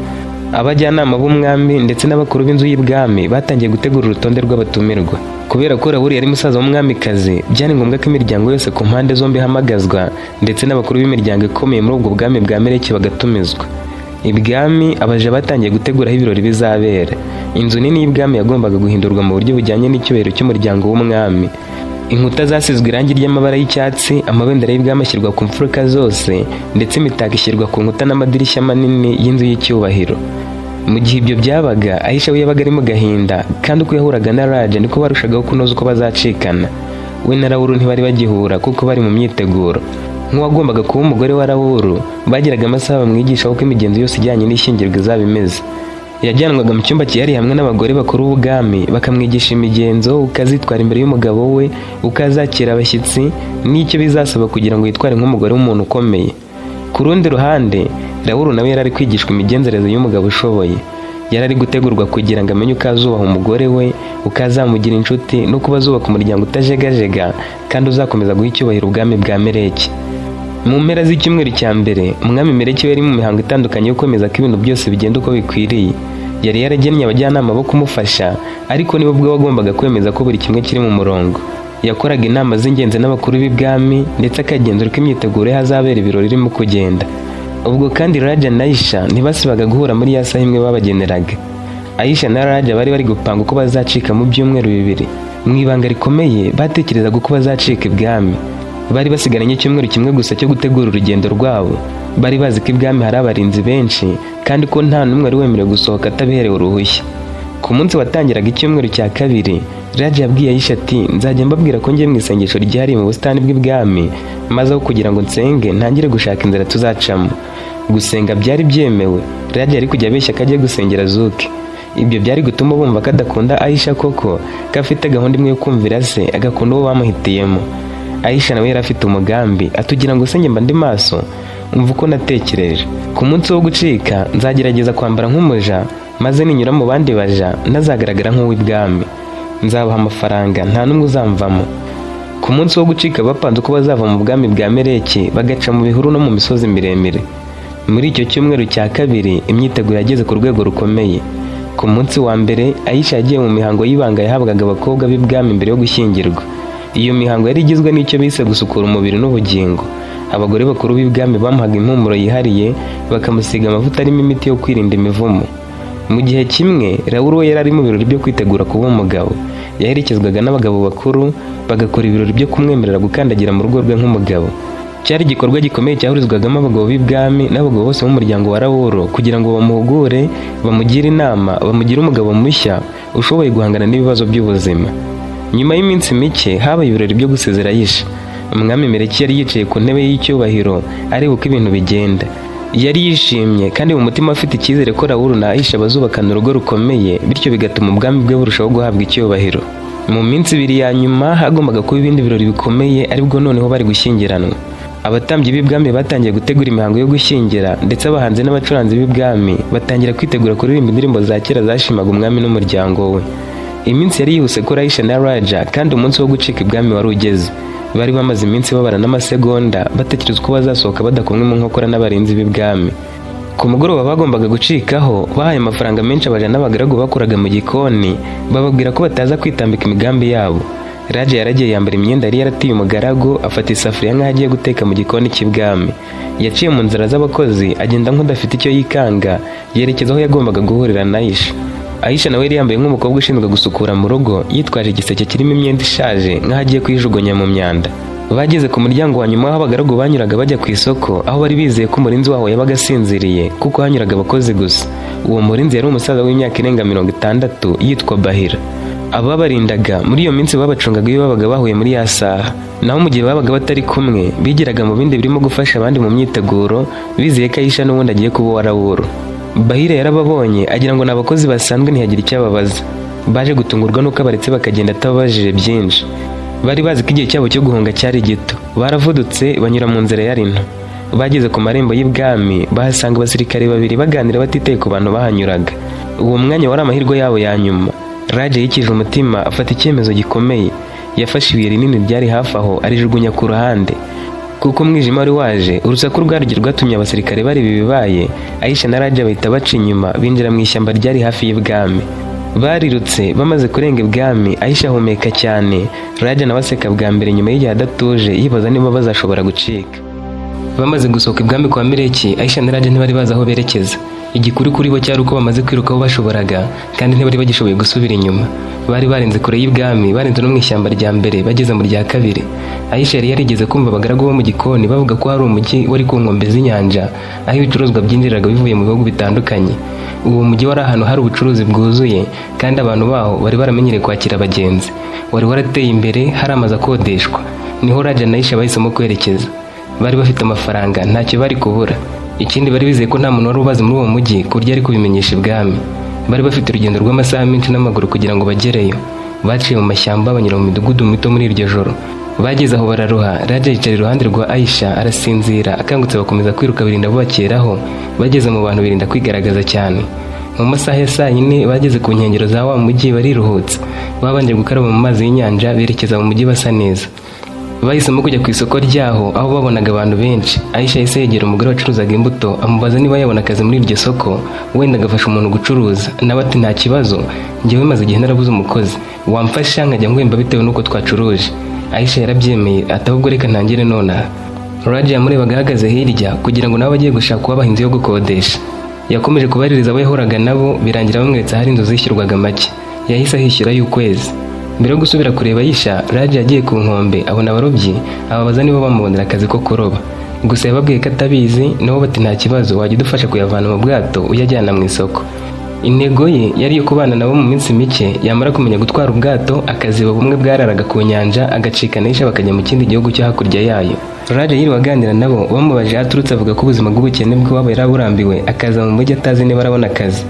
Abajyanama b'umwami ndetse n'abakuru b'inzu y'ibwami batangiye gutegura urutonde rw'abatumirwa. Kubera ko Raoul yari musaza w'umwamikazi, byari ngombwa ko imiryango yose ku mpande zombi ihamagazwa ndetse n'abakuru b'imiryango ikomeye muri ubwo bwami bwa Meleki bagatumizwa. Ibwami abaja batangiye gutegura aho ibirori bizabera. Inzu nini y'ibwami yagombaga guhindurwa mu buryo bujyanye n'icyubahiro cy'umuryango w'umwami. Inkuta zasizwe irangi ry'amabara y'icyatsi, amabendera y'ibwami ashyirwa ku mfuruka zose, ndetse imitako ishyirwa ku nkuta n'amadirishya manini y'inzu y'icyubahiro. Mu gihe ibyo byabaga, Aisha we yabaga ari mu gahinda, kandi uko yahuraga na Raja niko barushagaho kunoza uko bazacikana. We na Raoul ntibari bagihura kuko bari mu myiteguro. Nk'uwagombaga kuba umugore wa Raoul, bagiraga amasaha bamwigisha uko imigenzo yose ijyanye n'ishyingirwa izaba imeze. Yajyanwaga mu cyumba cyihariye hamwe n'abagore bakuru b'ubwami, bakamwigisha imigenzo, ukazitwara imbere y'umugabo we, ukazakira abashyitsi, n'icyo bizasaba kugira ngo yitware nk'umugore w'umuntu ukomeye. Ku rundi ruhande, Raoul nawe yari ari kwigishwa imigenzereze y'umugabo ushoboye. Yari ari gutegurwa kugira ngo amenye uko azubaha umugore we, uko azamugira inshuti, no kuba azubaka umuryango utajegajega kandi uzakomeza guha icyubahiro ubwami bwa Meleki. Mu mpera z'icyumweru cya mbere, umwami Meleki yari mu mihango itandukanye yo kwemeza ko ibintu byose bigenda uko bikwiriye. Yari yaragennye abajyanama bo kumufasha, ariko niwe ubwe wagombaga kwemeza ko buri kimwe kiri mu murongo. Yakoraga inama z'ingenzi n'abakuru b'ibwami ndetse akagenzura uko imyiteguro y'ahazabera ibirori irimo kugenda. Ubwo kandi Raja na Aisha ntibasibaga guhura muri ya saha imwe babageneraga. Aisha na Raja bari bari gupanga uko bazacika mu byumweru 2. Mu ibanga rikomeye batekerezaga uko bazacika ibwami. Bari basigaranye icyumweru kimwe gusa cyo gutegura urugendo rwabo. Bari bazi ko ibwami hari abarinzi benshi, kandi ko nta n'umwe ari wemerewe gusohoka atabiherewe uruhushya. Ku munsi watangiraga icyumweru cya 2, Raja yabwiye Aisha ati, nzajya mbabwira ko ngiye mu isengesho ryihariye mu busitani bw'ibwami, maze aho kugira ngo nsenge ntangire gushaka inzira tuzacamo. Gusenga byari byemewe. Raja yari kujya abeshya ko agiye gusengera Zuki. Ibyo byari gutuma bumva ko adakunda Aisha koko, ko afite gahunda imwe yo kumvira se, agakunda uwo bamuhitiyemo. Aisha nawe yari afite umugambi, atugira ngo senge mba ndi maso. Umva uko natekereje. Ku munsi wo gucika nzagerageza kwambara nk'umuja, maze ninyura mu bandi baja ntazagaragara nk'uw'ibwami. Nzabaha amafaranga, nta n'umwe uzamvamo. Ku munsi wo gucika bapanze uko bazava mu bwami bwa Meleki bagaca mu bihuru no mu misozi miremire. Muri icyo cyumweru cya 2, imyiteguro yageze ku rwego rukomeye. Ku munsi wa mbere, Aisha yagiye mu mihango y'ibanga yahabwaga abakobwa b'ibwami mbere yo gushyingirwa. Iyo mihango yari igizwe n'icyo bise gusukura umubiri n'ubugingo. Abagore bakuru b'ibwami bamuhaga impumuro yihariye, bakamusiga amavuta arimo imiti yo kwirinda imivumo. Mu gihe kimwe Raul we yari ari mu birori byo kwitegura kuba umugabo. Yaherekezwaga n'abagabo bakuru bagakora ibirori byo kumwemerera gukandagira mu rugo rwe nk'umugabo. Cyari igikorwa gikomeye cyahurizwagamo abagabo b'ibwami n'abagabo bose b'umuryango wa Raul kugira ngo bamuhugure, bamugire inama, bamugire umugabo mushya ushoboye guhangana n'ibibazo by'ubuzima. Nyuma y'iminsi mike habaye ibirori byo gusezera Aisha. Umwami Meleki yari yicaye ku ntebe y'icyubahiro areba uko ibintu bigenda. Yari yishimye kandi mu mutima afite icyizere ko Raul na Aisha bazubakana urugo rukomeye, bityo bigatuma ubwami bwe burushaho guhabwa icyubahiro. Mu minsi ibiri ya nyuma hagombaga kuba ibindi birori bikomeye, aribwo noneho bari gushyingiranwa. Abatambyi b'ibwami batangiye gutegura imihango yo gushyingira, ndetse abahanzi n'abacuranzi b'ibwami batangira kwitegura kuririmba indirimbo za kera zashimaga umwami n'umuryango we. Iminsi yari yihuse kuri Aisha na Raja, kandi umunsi wo gucika ibwami wari ugeze. Bari bamaze iminsi babara n'amasegonda batekereza uko bazasohoka badakomwe mu nkokora n'abarinzi b'ibwami. Ku mugoroba bagombaga gucikaho bahaye amafaranga menshi abaja n'abagaragu bakoraga mu gikoni, bababwira ko bataza kwitambika imigambi yabo. Raja yaragiye yambara imyenda yari yaratiye umugaragu, afata isafuriya nk'aho agiye guteka mu gikoni cy'ibwami. Yaciye mu nzira z'abakozi agenda nk'udafite icyo yikanga, yerekeza aho yagombaga guhurira na Aisha. Aisha nawe yari yambaye nk'umukobwa ushinzwe gusukura mu rugo, yitwaje igiseke kirimo imyenda ishaje nk'aho agiye kuyijugunya mu myanda. Bageze ku muryango wa nyuma aho abagaragu banyuraga bajya ku isoko, aho bari bizeye ko umurinzi waho yabaga asinziriye kuko hanyuraga abakozi gusa. Uwo murinzi yari umusaza w'imyaka irenga 60 yitwa Bahira. Ababarindaga muri iyo minsi babacungaga iyo babaga bahuye muri ya saha. Naho mu gihe babaga batari kumwe bigiraga mu bindi birimo gufasha abandi mu myiteguro, bizeye ko Aisha n'ubundi agiye kuba uwa Raul. Bahira yarababonye agira ngo n'abakozi basanzwe ntiyagira icyo ababaza. Baje gutungurwa nuko abaretse bakagenda atababajije byinshi. Bari bazi ko igihe cyabo cyo guhunga cyari gito. Baravudutse banyura mu nzira yari nto. Bageze ku marembo y'ibwami bahasanga abasirikare babiri baganira batitaye ku bantu bahanyuraga. Uwo mwanya wari amahirwe yabo ya nyuma. Raja yikije umutima afata icyemezo gikomeye. Yafashe ibuye rinini ryari hafi aho arijugunya ku ruhande. Kuko umwijima wari waje, urusaku rwaryo rwatumye abasirikare bari bibaye, Aisha na Raja bahita baca inyuma binjira mu ishyamba ryari hafi y'ibwami. Barirutse bamaze kurenga ibwami, Aisha ahumeka cyane, Raja nawe aseka bwa mbere nyuma y'igihe adatuje yibaza niba bazashobora gucika. Bamaze gusohoka ibwami kwa Meleki, Aisha na Raja ntibari bazi aho berekeza. Igikuru kuri bo cyari uko bamaze kwiruka aho bashoboraga, kandi ntibari bagishoboye gusubira inyuma. Bari barenze kure y'ibwami, barenze no mu ishyamba rya mbere bageze mu rya kabiri. Aisha yari yarigeze kumva abagaragu bo mu gikoni bavuga ko hari umujyi wari ku nkombe z'inyanja, aho ibicuruzwa byinjiraga bivuye mu bihugu bitandukanye. Uwo mujyi wari ahantu hari ubucuruzi bwuzuye, kandi abantu baho bari baramenyereye kwakira abagenzi. Wari warateye imbere, hari amazu akodeshwa. Niho Raja na Aisha bahisemo kwerekeza. Bari bafite amafaranga, ntacyo bari kubura. Ikindi bari bizeye ko nta muntu wari ubazi muri uwo mujyi kurya ari kubimenyesha ibwami. Bari bafite urugendo rw'amasaha menshi n'amaguru kugira ngo bagereyo. Baciye mu mashyamba banyura mu midugudu mito muri iryo joro. Bageze aho bararuha, Raja yicara iruhande rwa Aisha arasinzira, akangutse bakomeza kwiruka birinda bubakeraho. Bageze mu bantu birinda kwigaragaza cyane. Mu masaha ya saa 4 bageze ku nkengero za wa mujyi bariruhutse. Babanje gukaraba mu mazi y'inyanja berekeza mu mujyi basa neza. Bahisemo kujya ku isoko ryaho aho babonaga abantu benshi. Aisha yahise yegera umugore wacuruzaga imbuto amubaza niba yabona akazi muri iryo soko, wenda agafasha umuntu gucuruza. Nawe ati nta kibazo, njyewe maze igihe narabuze umukozi, wamfasha nkajya ngwemba bitewe n'uko twacuruje. Aisha yarabyemeye ati ahubwo reka ntangire nonaha. Raja yamurebaga ahagaze hirya kugira ngo nawe agiye gushaka uwabaha inzu yo gukodesha. Yakomeje kubaririza abo yahoraga nabo, birangira bamweretse ahari inzu zishyurwaga make. Yahise ahishyura y'ukwezi. Mbere yo gusubira kureba Aisha, Raja yagiye ku nkombe abona abarobyi, ababaza niba bamubonera akazi ko kuroba. Gusa yababwiye ko atabizi, nabo bati nta kibazo, wajya udufasha kuyavana mu bwato uyajyana mu isoko. Intego ye yari yo kubana nabo mu minsi mike, yamara kumenya gutwara ubwato akaziba bumwe bwararaga ku nyanja agacika na Aisha bakajya mu kindi gihugu cyo hakurya yayo. Raja yiriwe aganira nabo, bamubaje aturutse avuga ko ubuzima bw'ubukene bw'uwabo yaraburambiwe, akaza mu mujyi atazi niba arabona akazi.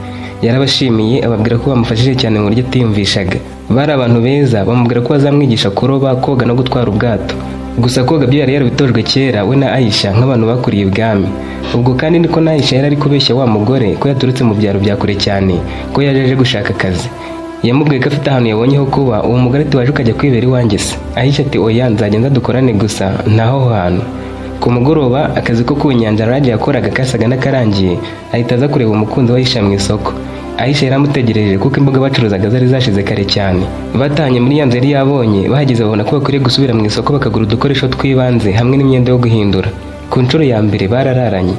Yarabashimiye ababwira ko bamufashije cyane mu buryo atiyumvishaga. Bari abantu beza, bamubwira ko bazamwigisha kuroba, koga no gutwara ubwato. Gusa koga byo yari yarabitojwe kera we na Aisha nk'abantu bakuriye ibwami. Ubwo kandi niko na Aisha yari ari kubeshya wa mugore ko yaturutse mu byaro bya kure cyane, ko yaje gushaka akazi. Yamubwiye ko afite ahantu yabonyeho kuba. Uwo mugore ati waje ukajya kwibera iwanjye se? Aisha ati oya, nzagenda dukorane gusa ntaho hantu. Ku mugoroba akazi ko ku nyanja Raja yakoraga kasaga n'akarangiye, ahita aza kureba umukunzi wa Aisha mu isoko. Aisha yaramutegereje kuko imboga bacuruzaga zari zashize kare cyane. Batanye muri yanzu yari yabonye, bahageze babona ko bakwiriye gusubira mu isoko bakagura udukoresho twibanze hamwe n'imyenda yo guhindura. Ku nshuro ya mbere barararanye.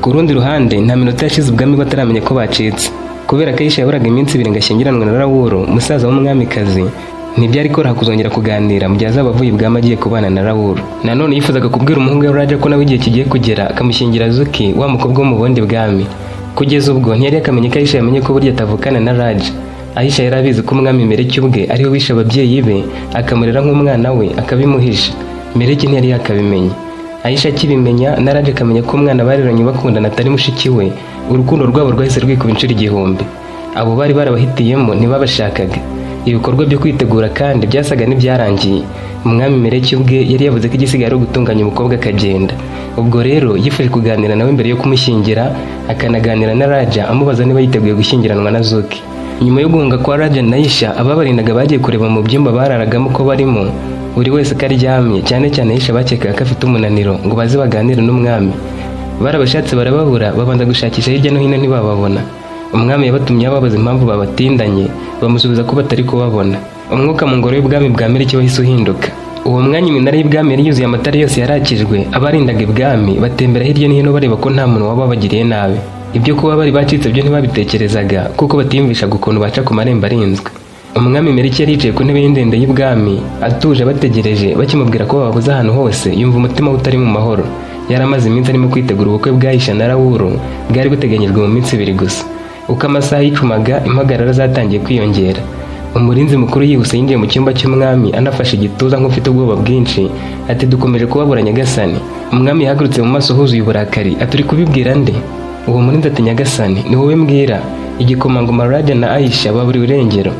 Ku rundi ruhande nta minota yashize ubwami bataramenya ko bacitse. Kubera ko Aisha yaburaga iminsi 2 ngo ashyingiranwe na Rawuru musaza w'umwamikazi, ntibyari koroha kuzongera kuganira mu gihe azaba avuye ibwami agiye kubana na Rawuru. Nanone yifuzaga kubwira umuhungu we Raja ko nawe igihe kigiye kugera akamushyingira Zuki, wa mukobwa wo mu bundi bwami. Kugeza ubwo ntiyari yakamenye ko Aisha yamenye ko burya atavukana na Raja. Aisha yari abizi ko umwami Meleki ubwe ariwe wishe ababyeyi be akamurera nk'umwana we akabimuhisha. Meleki ntiyari yakabimenye. Aisha akibimenya na Raja akamenya ko umwana bariranye bakundana atari mushiki we, urukundo rwabo rwahise rwikuba inshuro 1000. Abo bari barabahitiyemo ntibabashakaga. Ibikorwa byo kwitegura kandi byasaga n'ibyarangiye. Umwami Meleki ubwe yari yavuze ko igisigaye ari gutunganya umukobwa akagenda. Ubwo rero yifuje kuganira nawe mbere yo kumushyingira, akanaganira na Raja amubaza niba yiteguye gushyingiranwa na Zuki. Nyuma yo guhunga kwa Raja na Aisha, ababarindaga bagiye kureba mu byumba bararagamo ko barimo, buri wese karyamye, cyane cyane Aisha bakekaga ko afite umunaniro ngo baze baganire n'umwami. Barabashatse barababura, babanza gushakisha hirya no hino ntibababona. Umwami yabatumye ababaza impamvu babatindanye, bamusubiza ko batari kubabona. Umwuka mu ngoro y'ubwami bwa Meleki wahise uhinduka. Uwo mwanya iminara y'ibwami yari yuzuye amatara yose yarakijwe, abarindaga ibwami batembera hirya no hino bareba ko nta muntu wababagiriye nabi. Ibyo kuba bari bacitse byo ntibabitekerezaga kuko batiyumvishaga ukuntu baca ku marembo arinzwe. Umwami Meleki yari yicaye ku ntebe y'indende y'ibwami atuje bategereje, bakimubwira ko babuze ahantu hose yumva umutima utari mu mahoro. Yari amaze iminsi arimo kwitegura ubukwe bwa Aisha na Rawuru bwari buteganyijwe mu minsi 2 gusa. Uko amasaha yicumaga, impagarara zatangiye kwiyongera. Umurinzi mukuru yihuse yinjiye mu cyumba cy'umwami anafashe igituza nk'ufite ubwoba bwinshi, ati dukomeje kubabura Nyagasani. Umwami yahagurutse mu maso huzuye uburakari, aturi kubibwira nde? Uwo murinzi ati Nyagasani, ni wowe mbwira. Igikomangoma Raja na Aisha baburiwe irengero.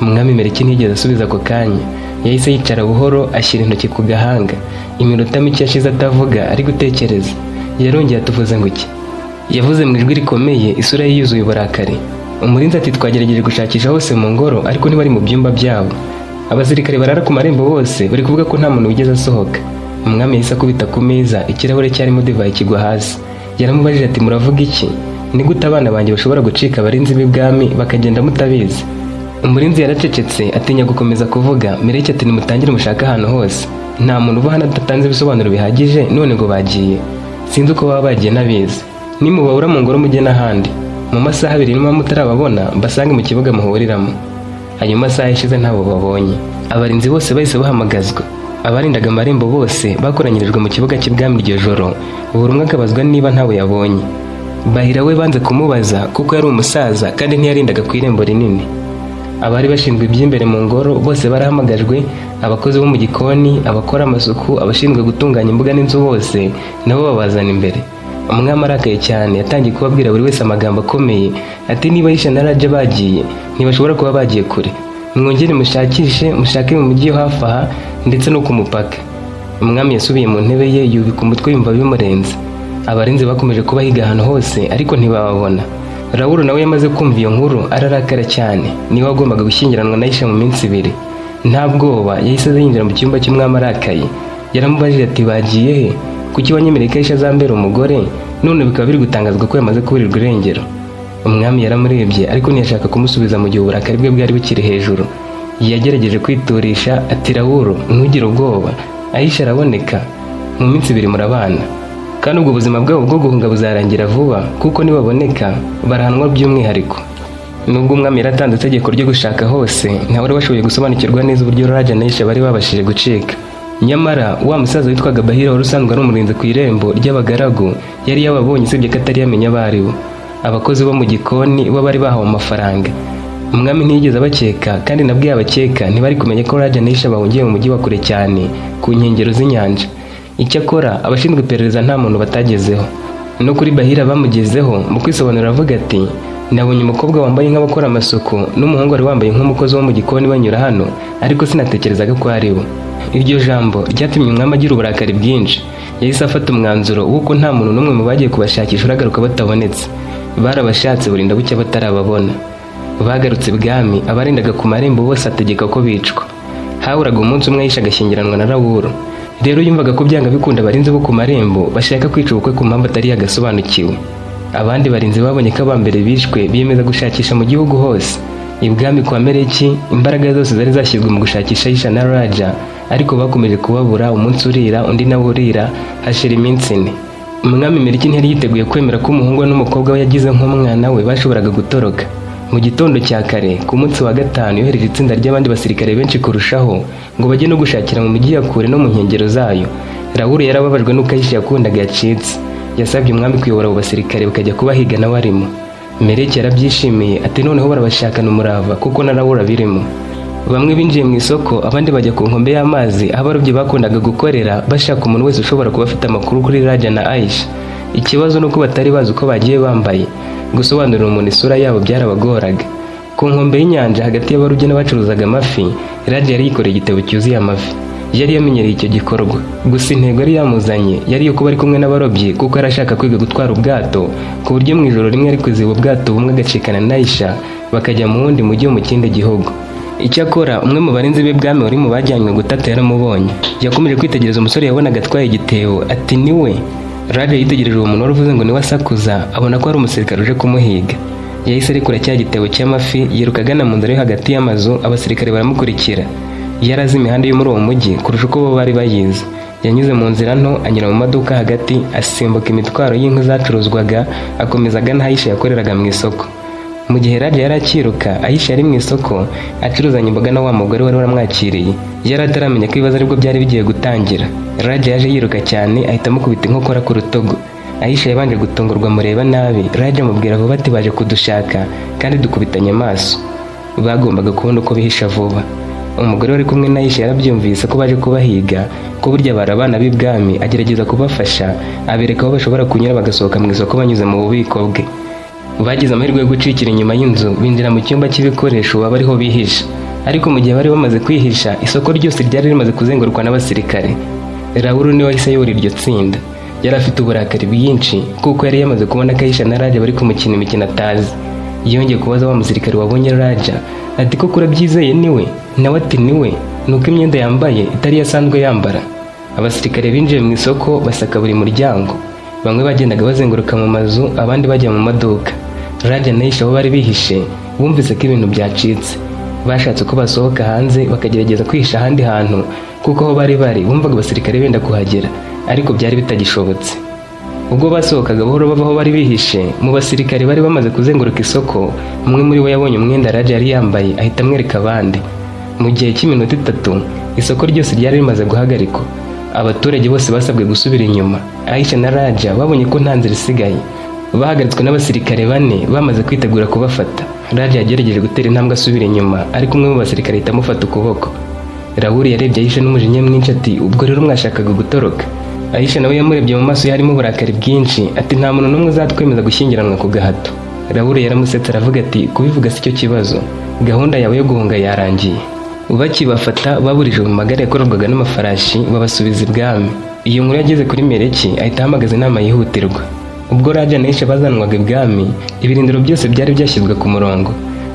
Umwami Meleki ntiyigeze asubiza ako kanya. Yahise yicara buhoro ashyira intoki ku gahanga. Iminota mike yashize atavuga ari gutekereza. Yarongeye atuvuze ngo iki? Yavuze mu ijwi rikomeye, isura ye yuzuye uburakari. Umurinzi ati twagerageje gushakisha hose mu ngoro ariko ntibari mu byumba byabo. Abasirikare barara ku marembo bose bari kuvuga ko nta muntu wigeze asohoka. Umwami yahise akubita ku meza, ikirahure cyarimo divayi kigwa hasi. Yaramubajije ati muravuga iki? Ni gute abana banjye bashobora gucika abarinzi b'ibwami bakagenda mutabizi? Umurinzi yaracecetse atinya gukomeza kuvuga. Meleki ati nimutangire mushaka ahantu hose. Nta muntu uba hano adatanze ibisobanuro bihagije, none ngo bagiye. Sinzi uko baba bagiye nabizi. Nimubabura mu ngoro mujye n'ahandi. Mu masaha 2 niba mutarababona basange mu kibuga muhuriramo. Hanyuma masaha ishize ntabo babonye. Abarinzi bose bahise bahamagazwa. Abarindaga amarembo bose bakoranyirijwe mu kibuga cy'ibwami iryo joro, buri umwe akabazwa niba ntabo yabonye. Bahira we banze kumubaza kuko yari umusaza kandi ntiyarindaga ku irembo rinini. Abari bashinzwe iby'imbere mu ngoro bose barahamagajwe, abakozi bo mu gikoni, abakora amasuku, abashinzwe gutunganya imbuga n'inzu bose nabo babazana imbere. Umwami arakaye cyane yatangiye kubabwira buri wese amagambo akomeye, ati niba Aisha na Raja bagiye ntibashobora kuba bagiye kure. Mwongere mushakishe, mushake mu mujyi yo hafi aha ndetse no ku mupaka. Umwami yasubiye mu ntebe ye yubika umutwe yumva bimurenze. Abarinzi bakomeje kubahiga ahantu hose ariko ntibababona. Rawuru nawe yamaze kumva iyo nkuru ararakara cyane. Niwe wagombaga gushyingiranwa na Aisha mu minsi 2. Nta bwoba yahise yinjira mu cyumba cy'umwami arakaye. Yaramubajije ati bagiye he? Kuki wanyemereye ko Aisha azambera umugore none bikaba biri gutangazwa ko yamaze kuburirwa irengero? Umwami yaramurebye ariko ntiyashaka kumusubiza mu gihe uburakari bwe bwari bukiri hejuru. Yagerageje kwiturisha ati Rawuru ntugire ubwoba, Aisha araboneka, mu minsi 2 murabana. Kandi ubwo ubuzima bwabo bwo guhunga buzarangira vuba kuko nibaboneka barahanwa by'umwihariko. Nubwo umwami yaratanze itegeko ryo gushaka hose, nta wari washoboye gusobanukirwa neza uburyo Raja na Aisha bari babashije gucika. Nyamara wa musaza witwaga Bahira wari usanzwe ari umurinzi ku irembo ry'abagaragu yari yababonye usibye ko atari yamenya abaribo. Abakozi bo mu gikoni bo bari bahawe amafaranga. Umwami ntiyigeze abakeka kandi nabwiye abakeka ntibari kumenya ko Raja na Aisha bahungiye mu mujyi wa kure cyane ku nkengero z'inyanja. Icyakora abashinzwe iperereza nta muntu batagezeho. No kuri Bahira bamugezeho mu kwisobanura avuga ati nabonye umukobwa wambaye nk'abakora amasuku n'umuhungu wari wambaye nk'umukozi wo mu gikoni banyura hano ariko sinatekerezaga ko ari bo. Iryo jambo ryatumye umwami agira uburakari bwinshi. Yahise afata umwanzuro w'uko nta muntu n'umwe mu bagiye kubashakisha uragaruka batabonetse. Barabashatse burinda bucya batarababona. Bagarutse ibwami, abarindaga ku marembo bose ategeka ko bicwa. Haburaga umunsi umwe Aisha agashyingiranwa na Rawuru. Rero yumvaga ko byanga bikunda abarinzi bo ku marembo bashaka kwica ubukwe ku mpamvu atari yagasobanukiwe. Abandi barinzi babonye ko abambere bishwe biyemeza gushakisha mu gihugu hose. Ibwami kwa Meleki imbaraga zose zari zashyizwe mu gushakisha Aisha na Raja, ariko bakomeje kubabura. Umunsi urira undi nawe urira, hashira iminsi 4. Umwami Meleki ntiyari yiteguye kwemera ko umuhungu n'umukobwa we yagize nk'umwana we bashoboraga gutoroka. Mu gitondo cya kare ku munsi wa gatanu yohereje itsinda ry'abandi basirikare benshi kurushaho ngo bajye no gushakira mu mijyi ya kure no mu nkengero zayo. Raoul yarababajwe n'uko Aisha yakundaga yacitse. Yasabye umwami kuyobora abo basirikare bakajya kubahiga nawe arimo. Meleki yarabyishimiye ati noneho barabashakana umurava kuko na Raoul abirimo. Bamwe binjiye mu isoko, abandi bajya ku nkombe y'amazi aho abarobyi bakundaga gukorera bashaka umuntu wese ushobora kuba afite amakuru kuri Raja na Aisha. Ikibazo nuko batari bazi uko bagiye bambaye. Gusobanurira umuntu isura yabo byarabagoraga. Ku nkombe y'inyanja hagati y'abarobyi n'abacuruzaga amafi, Raja yari yikoreye igitebo cyuzuye amafi. Yari yamenyereye icyo gikorwa, gusa intego yari yamuzanye yari yo kuba ari kumwe n'abarobyi kuko arashaka kwiga gutwara ubwato, ku buryo mu ijoro rimwe ari kuziba ubwato bumwe agacikana na Aisha bakajya mu wundi mujyi wo mu kindi gihugu. Icyakora umwe mu barinzi b'ibwami wari mu bajyanywe gutata yaramubonye. Yakomeje kwitegereza umusore yabonaga atwaye igitebo ati niwe. Raja yitegereje uwo muntu uvuze ngo niwe asakuza, abona ko ari umusirikare uje kumuhiga. Yahise arekura cya gitebo cy'amafi yiruka agana mu nzira yo hagati y'amazu, abasirikare baramukurikira. Yari azi imihanda yo muri uwo mujyi kurusha uko bo bari bayizi. Yanyuze mu nzira nto anyura mu maduka hagati, asimbuka imitwaro y'inkwi zacuruzwaga, akomeza agana Aisha yakoreraga mu isoko. Mu gihe Raja yari akiruka, Aisha yari mu isoko acuruzanya imboga na wa mugore wari waramwakiriye. Yari ataramenya ko ibibazo aribwo byari bigiye gutangira. Raja yaje yiruka cyane ahita amukubita inkokora ku rutugu. Aisha yabanje gutungurwa mureba nabi. Raja amubwira vuba ati baje kudushaka kandi dukubitanye amaso. Bagombaga kubona uko bihisha vuba. Umugore wari kumwe na Aisha yarabyumvise ko baje kubahiga, ko burya bari abana b'ibwami, agerageza kubafasha, abereka aho bashobora kunyura bagasohoka mu isoko banyuze mu bubiko bwe. Bagize amahirwe yo gucikira inyuma y'inzu, binjira mu cyumba cy'ibikoresho baba ariho bihisha. Ariko mu gihe bari bamaze kwihisha, isoko ryose ryari rimaze kuzengurukwa n'abasirikare. Raoul niwe wahise ayobora iryo tsinda. Yari afite uburakari bwinshi kuko yari yamaze kubona ko Aisha na Raja bari kumukina imikino atazi. Yongeye kubaza wa musirikare wabonye Raja ati koko urabyizeye niwe? Nawe ati niwe, nuko imyenda yambaye itari yasanzwe yambara. Abasirikare binjiye mu isoko basaka buri muryango. Bamwe bagendaga bazenguruka mu mazu, abandi bajya mu maduka. Raja na Aisha bo bari bihishe, bumvise ko ibintu byacitse. Bashatse ko basohoka hanze bakagerageza kwihisha ahandi hantu kuko aho bari bumvaga abasirikare benda kuhagera, ariko byari bitagishobotse. Ubwo basohokaga buhoro bava aho bari bihishe, mu basirikare bari bamaze kuzenguruka isoko, umwe muri bo yabonye umwenda Raja yari yambaye ahita amwereka abandi. Mu gihe cy'iminota 3 isoko ryose ryari rimaze guhagarikwa. Abaturage bose basabwe gusubira inyuma. Aisha na Raja babonye ko nta nzira isigaye. Bahagaritswe n'abasirikare 4 bamaze kwitegura kubafata. Raja yagerageje gutera intambwe asubira inyuma, ariko umwe mu basirikare ahita amufata ukuboko. Raoul yarebye Aisha n'umujinya mwinshi ati ubwo rero mwashakaga gutoroka? Aisha nawe yamurebye mu maso harimo uburakari bwinshi ati nta muntu n'umwe uzatwemeza gushyingiranwa ku gahato. Raoul yaramusetse aravuga ati kubivuga si cyo kibazo, gahunda yawe yo guhunga yarangiye. Bakibafata baburije mu magare yakorwaga n'amafarashi babasubiza ibwami. Iyo nkuru yageze kuri Meleki ahita ahamagaza inama yihutirwa. Ubwo Raja na Aisha bazanwaga ibwami, ibirindiro byose byari byashyizwe ku murongo.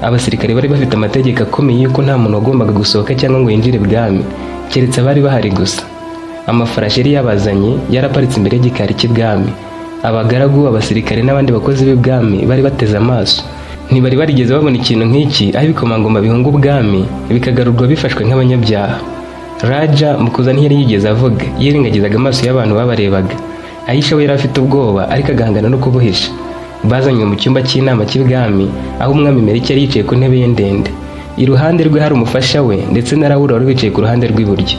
Abasirikare bari bafite amategeko akomeye yuko nta muntu wagombaga gusohoka cyangwa ngo yinjire ibwami, keretse abari bahari gusa. Amafarashi yari yabazanye yaraparitse imbere y'igikari cy'ibwami. Abagaragu, abasirikare n'abandi bakozi b'ibwami bari bateze amaso. Ntibari barigeze babona ikintu nk'iki, aho ibikomangoma bihunga ubwami bikagarurwa bifashwe nk'abanyabyaha. Raja mukuza ntiyari yigeze avuga, yirengagizaga amaso y'abantu babarebaga. Aisha we yari afite ubwoba ariko agahangana no kubuhisha. Bazanywe mu cyumba cy'inama cy'ibwami, aho umwami Meleki yari yicaye ku ntebe ye ndende. Iruhande rwe hari umufasha we ndetse na Raoul wari wicaye ku ruhande rw'iburyo.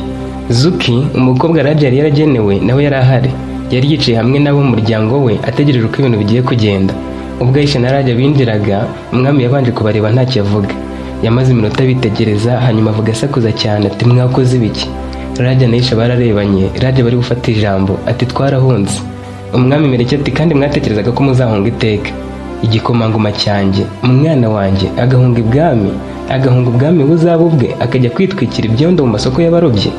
Zuki, umukobwa Raja yari yaragenewe, nawe yari ahari. Yari yicaye hamwe nabo mu muryango we ategereje uko ibintu bigiye kugenda. Ubwo Aisha na Raja binjiraga, umwami yabanje kubareba ntacyo avuga. Yamaze iminota bitegereza, hanyuma avuga asakuza cyane ati mwakoze ibiki? Raja na Aisha bararebanye. Raja bari gufata ijambo ati twarahunze. Umwami Meleki ati kandi mwatekerezaga ko muzahunga iteka? Igikomangoma cyanjye, umwana wanjye agahunga ubwami buzaba ubwe, akajya kwitwikira ibyondo mu masoko y'abarobyi?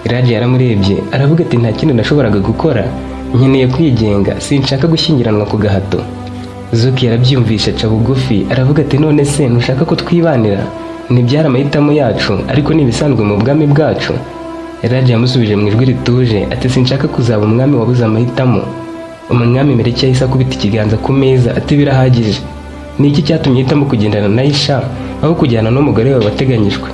Raja yaramurebye aravuga ati nta kintu nashoboraga gukora, nkeneye kwigenga, sinshaka gushyingiranwa ku gahato. Zuki yarabyumvisha aca bugufi aravuga ati none se ntushaka ko twibanira? Nibyara amahitamo yacu, ariko nibisanzwe mu bwami bwacu. Raja yamusubije mu ijwi rituje ati sinshaka kuzaba umwami wabuze amahitamo. Umwami Meleki yahise akubita ikiganza ku meza ati birahagije. Ni iki cyatumye hitamo kugendana na Aisha aho kujyana n'umugore wawe wateganyijwe?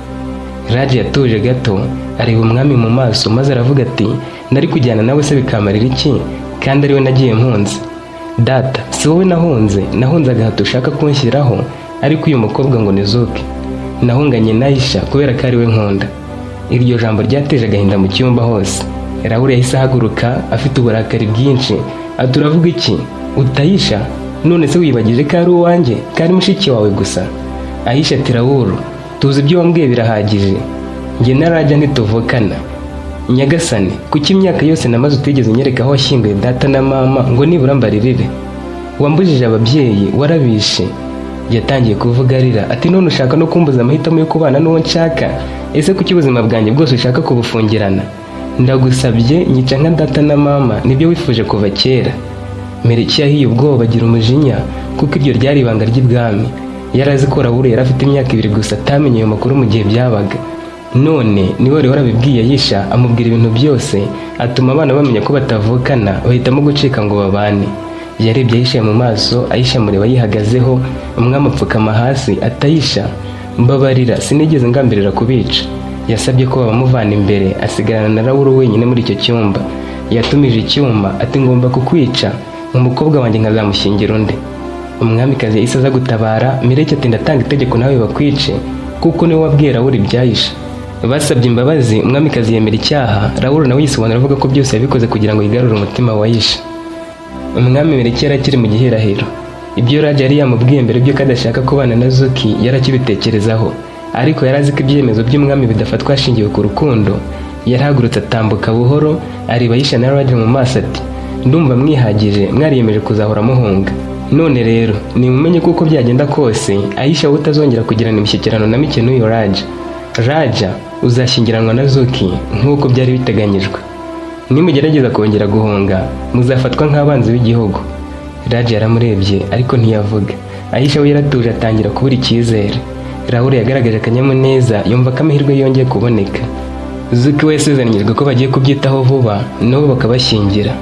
Raja yatuje gato areba umwami mu maso maze aravuga ati nari kujyana nawe se bikamarira iki, kandi ari we nagiye mpunze? Data, si wowe nahunze agahato ushaka kunshyiraho, ariko uyu mukobwa ngo ni Zuki. Nahunganye na Aisha kubera ko ari we nkunda. Iryo jambo ryateje agahinda mu cyumba hose. Raul yahise ahaguruka afite uburakari bwinshi. Ati uravuga iki? Utayisha? None se wibagije ko ari uwanjye, ko ari mushiki wawe gusa? Aisha ati Raul, tuzi ibyo wambwiye birahagije. Njye na Raja ntituvukana. Nyagasani, kuki imyaka yose namaze utigeze unyereka aho washyinguye data na mama ngo nibura mbaririre? Wambujije ababyeyi, warabishe. Yatangiye kuvuga arira ati none ushaka no kumbuza amahitamo yo kubana n'uwo nshaka? Ese kuki ubuzima bwanjye bwose ushaka kubufungirana? Ndagusabye nyica nka data na mama, nibyo wifuje kuva kera. Merekiya yahiye ubwoba agira umujinya kuko iryo ryari ibanga ry'ibwami. Yari azi ko Raul yari afite imyaka 2 gusa atamenye ayo makuru mu gihe byabaga. None niwe wari warabibwiye Aisha, amubwira ibintu byose, atuma abana bamenya ko batavukana, bahitamo gucika ngo babane. Yarebye Aisha mu maso, Aisha mureba yihagazeho, umwami apfukama hasi ati Aisha, mbabarira sinigeze ngambirira kubica. Yasabye ko babamuvana imbere, asigarana na Raul wenyine muri icyo cyumba. Yatumije icyuma ati ngomba kukwica, umukobwa wanjye nkazamushyingira undi. Umwamikazi yahise aza gutabara. Mireke ati ndatanga itegeko nawe bakwice kuko niwe wabwiye Raul ibya Aisha. Basabye imbabazi, umwamikazi yemera icyaha. Raul nawe yisobanura avuga ko byose yabikoze kugira ngo yigarure umutima wa Aisha. Umwami Mireke yarakiri mu gihirahiro. Ibyo Raja yari yamubwiye mbere byo kadashaka kubana na Zuki yarakibitekerezaho, ariko yarazi ko ibyemezo by'umwami bidafatwa ashingiwe ku rukundo. Yarahagurutse atambuka buhoro, areba Aisha na Raja mu maso ati ndumva mwihagije, mwariyemeje kuzahora muhunga. None rero nimumenye kuko byagenda kose Aisha utazongera kugirana imishyikirano na mike n'uyu Raja. Raja uzashyingiranwa na Zuki nk'uko byari biteganyijwe. Nimugerageza kongera guhunga muzafatwa nk'abanzi b'igihugu. Raja yaramurebye ariko ntiyavuga. Aisha we yaratuje atangira kubura icyizere. Raul yagaragaje akanyamuneza, yumva ko amahirwe yongeye kuboneka. Zuki we yasezeranyijwe ko bagiye kubyitaho vuba nabo bakabashyingira.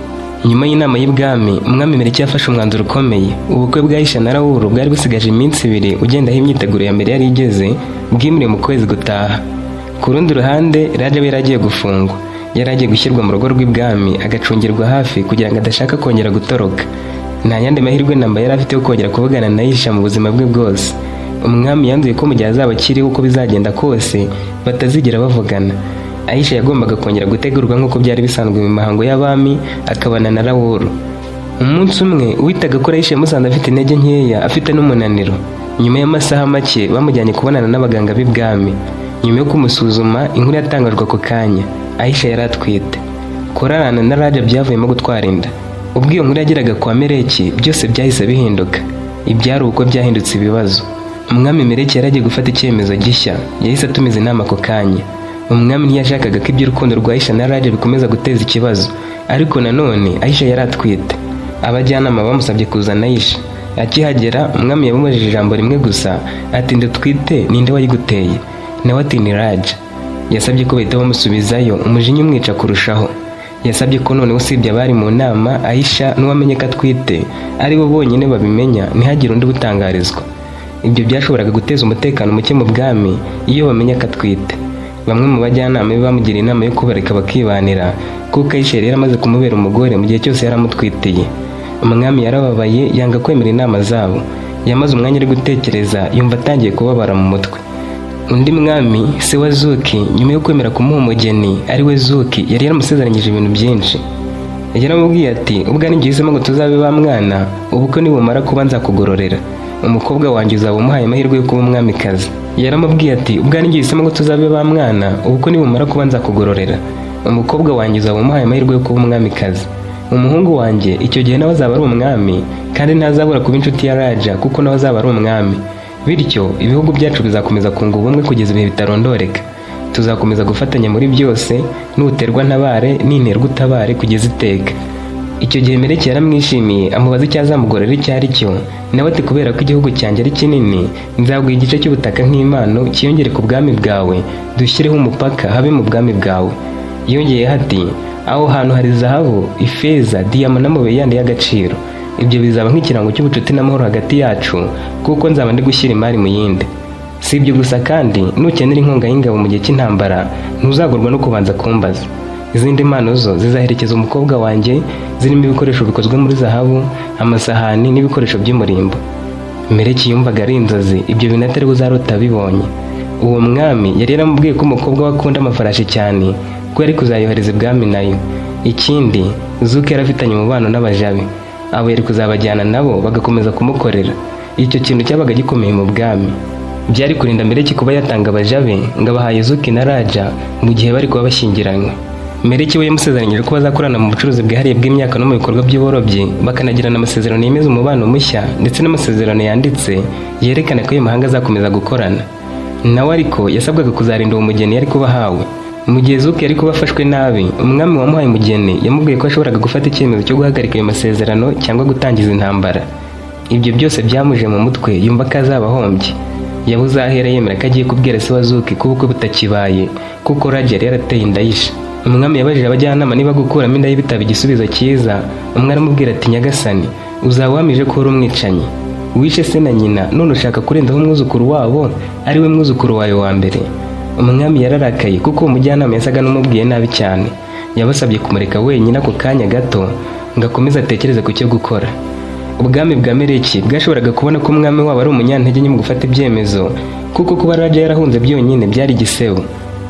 Nyuma y'inama y'ibwami, umwami Mireke yafashe umwanzuro ukomeye. Ubukwe bwa Aisha na Raul bwari busigaje iminsi 2 ugenda aho imyiteguro ya mbere yari igeze, bwimuriye mu kwezi gutaha. Ku rundi ruhande, Raja we yaragiye gufungwa. Yaragiye gushyirwa mu rugo rw'ibwami agacungirwa hafi kugira ngo adashaka kongera gutoroka. Nta yandi mahirwe namba yari afite yo kongera kuvugana na Aisha mu buzima bwe bwose. Umwami yanzuye ko mu gihe azaba akiriho uko bizagenda kose batazigera bavugana. Aisha yagombaga kongera gutegurwa nk'uko byari bisanzwe mu mahango y'abami, akabana na Raul. Umunsi umwe uwitaga ko Aisha yamusanze afite intege nkeya, afite n'umunaniro. Nyuma y'amasaha make bamujyanye kubonana n'abaganga b'ibwami. Nyuma yo kumusuzuma, inkuru yatangajwe ako kanya, Aisha yari atwite. Kurarana na Raja byavuyemo gutwara inda. Ubwo iyo nkuru yageraga kwa Mireke, byose byahise bihinduka. Ibyari uko byahindutse ibibazo. Umwami Mireke yaragiye gufata icyemezo gishya, yahise atumiza inama ako kanya. Umwami ntiyashakaga ko iby'urukundo rwa Aisha na Raja bikomeza guteza ikibazo, ariko nanone Aisha yari atwite. Abajyanama bamusabye kuzana Aisha. Akihagera, umwami yamubajije ijambo rimwe gusa, ati ndatwite ninde wayiguteye? Nawe ati ni Raja. Yasabye ko bahita bamusubizayo, umujinya umwica kurushaho. Yasabye ko none usibye abari mu nama, Aisha n'uwamenye ko atwite ari bo bonyine babimenya, ntihagire undi butangarizwa. Ibyo byashoboraga guteza umutekano muke mu bwami iyo bamenya ko atwite. Bamwe mu bajyanama bamugira inama yo kubareka bakibanira kuko Aisha yari amaze kumubera umugore mu gihe cyose yaramutwitiye. Umwami yarababaye, yanga kwemera inama zabo. Yamaze umwanya ari gutekereza, yumva atangiye kubabara mu mutwe. Undi mwami, se wa Zuki, nyuma yo kwemera kumuha umugeni ari we Zuki, yari yaramusezeranyije ibintu byinshi. Yaramubwiye ati ubwo ari ngihisemo ngo tuzabe ba mwana, ubukwe nibumara kuba nzakugororera. Umukobwa wanjye uzaba umuhaye amahirwe yo kuba umwamikazi. Yaramubwiye ati ubwo ari ngihisemo ngo tuzabe ba mwana, ubukwe nibumara kuba nzakugororera. Umukobwa wanjye uzaba umuhaye amahirwe yo kuba umwamikazi. Umuhungu wanjye icyo gihe nawe azaba ari umwami, kandi ntazabura kuba inshuti ya Raja kuko nawe azaba ari umwami. Bityo ibihugu byacu bizakomeza kunga ubumwe kugeza ibihe bitarondoreka. Tuzakomeza gufatanya muri byose, nuterwa ntabare ninterwa utabare kugeza iteka. Icyo gihe Mireke yaramwishimiye, amubaza icyo azamugorera icyo ari cyo. Nawe ati kubera ko igihugu cyanjye ari kinini, nzaguha igice cy'ubutaka nk'impano cyiyongere ku bwami bwawe, dushyireho umupaka habe mu bwami bwawe. Yongeyeho ati aho hantu hari zahabu, ifeza, diyama n'amabuye yandi y'agaciro. Ibyo bizaba nk'ikirango cy'ubucuti n'amahoro hagati yacu kuko nzaba ndi gushyira imari mu yindi. Si ibyo gusa kandi nukenera inkunga y'ingabo mu gihe cy'intambara ntuzagorwa no kubanza kumbaza. Izindi mpano zo zizaherekeza umukobwa wanjye, zirimo ibikoresho bikozwe muri zahabu, amasahani n'ibikoresho by'umurimbo. Meleki yumvaga ari inzozi, ibyo bintu atari buzarota abibonye. Uwo mwami yari yaramubwiye ko umukobwa we akunda amafarashi cyane, ko yari kuzayohereza ibwami nayo. Ikindi, Zuki yari afitanye umubano n'abaja be, abo yari kuzabajyana nabo bagakomeza kumukorera. Icyo kintu cyabaga gikomeye mu bwami. Byari kurinda Meleki kuba yatanga abaja be ngo abahaye Zuki na Raja mu gihe bari kuba bashyingiranywe. Meleki we yamusezeranyije ko bazakorana mu bucuruzi bwihariye bw'imyaka no mu bikorwa by'uburobyi, bakanagirana amasezerano yemeza umubano mushya ndetse n'amasezerano yanditse yerekana ko ayo mahanga azakomeza gukorana. Nawe ariko yasabwaga kuzarinda uwo mugeni yari kuba ahawe. Mu gihe Zuki yari kuba afashwe nabi, umwami wamuhaye umugeni yamubwiye ko ashoboraga gufata icyemezo cyo guhagarika ayo masezerano cyangwa gutangiza intambara. Ibyo byose byamuje mu mutwe, yumva ko azaba ahombye. Yabuze ahera yemera ko agiye kubwira se wa Zuki ko ubukwe butakibaye, kuko Raja yari yarateye inda yishe. Umwami yabajije abajyanama niba gukuramo inda y'ibitaba igisubizo cyiza. Umwe aramubwira ati, nyagasani, uzaba wamije ko uri umwicanyi, wishe se na nyina, none ushaka kurenzaho umwuzukuru wabo ari we mwuzukuru wawe wa mbere. Umwami yararakaye kuko uwo mujyanama yasaga n'umubwiye nabi cyane. Yabasabye kumureka wenyine ako kanya gato ngo akomeze atekereze ku cyo gukora. Ubwami bwa Meleki bwashoboraga kubona ko umwami wabo ari umunyantege nke mu gufata ibyemezo, kuko kuba Raja yarahunze byonyine byari igisebo.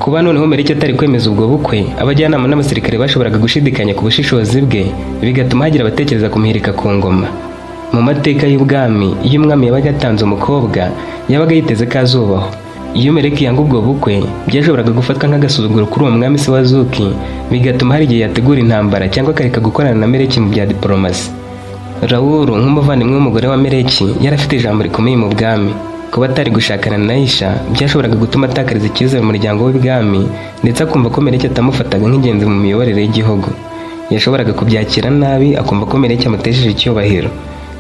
Kuba noneho Meleki atari kwemeza ubwo bukwe, abajyanama n'abasirikare bashoboraga gushidikanya ku bushishozi bwe, bigatuma hagira abatekereza kumuhirika ku ngoma. Mu mateka y'ubwami, iyo umwami yabaga atanze umukobwa, yabaga yiteze ko azubaho. Iyo Meleki yanga ubwo bukwe, byashoboraga gufatwa nk'agasuzuguro kuri uwo mwami se wa Zuki, bigatuma hari igihe yategura intambara cyangwa akareka gukorana na Meleki mu bya diplomasi. Rawuru nk'umuvandimwe w'umugore wa Meleki yari afite ijambo rikomeye mu bwami. Kuba atari gushakana na Aisha byashoboraga gutuma atakariza icyizere mu muryango w'ibwami, ndetse akumva ko Meleki atamufataga nk'ingenzi mu miyoborere y'igihugu. Yashoboraga kubyakira nabi, akumva ko Meleki amutesheje icyubahiro.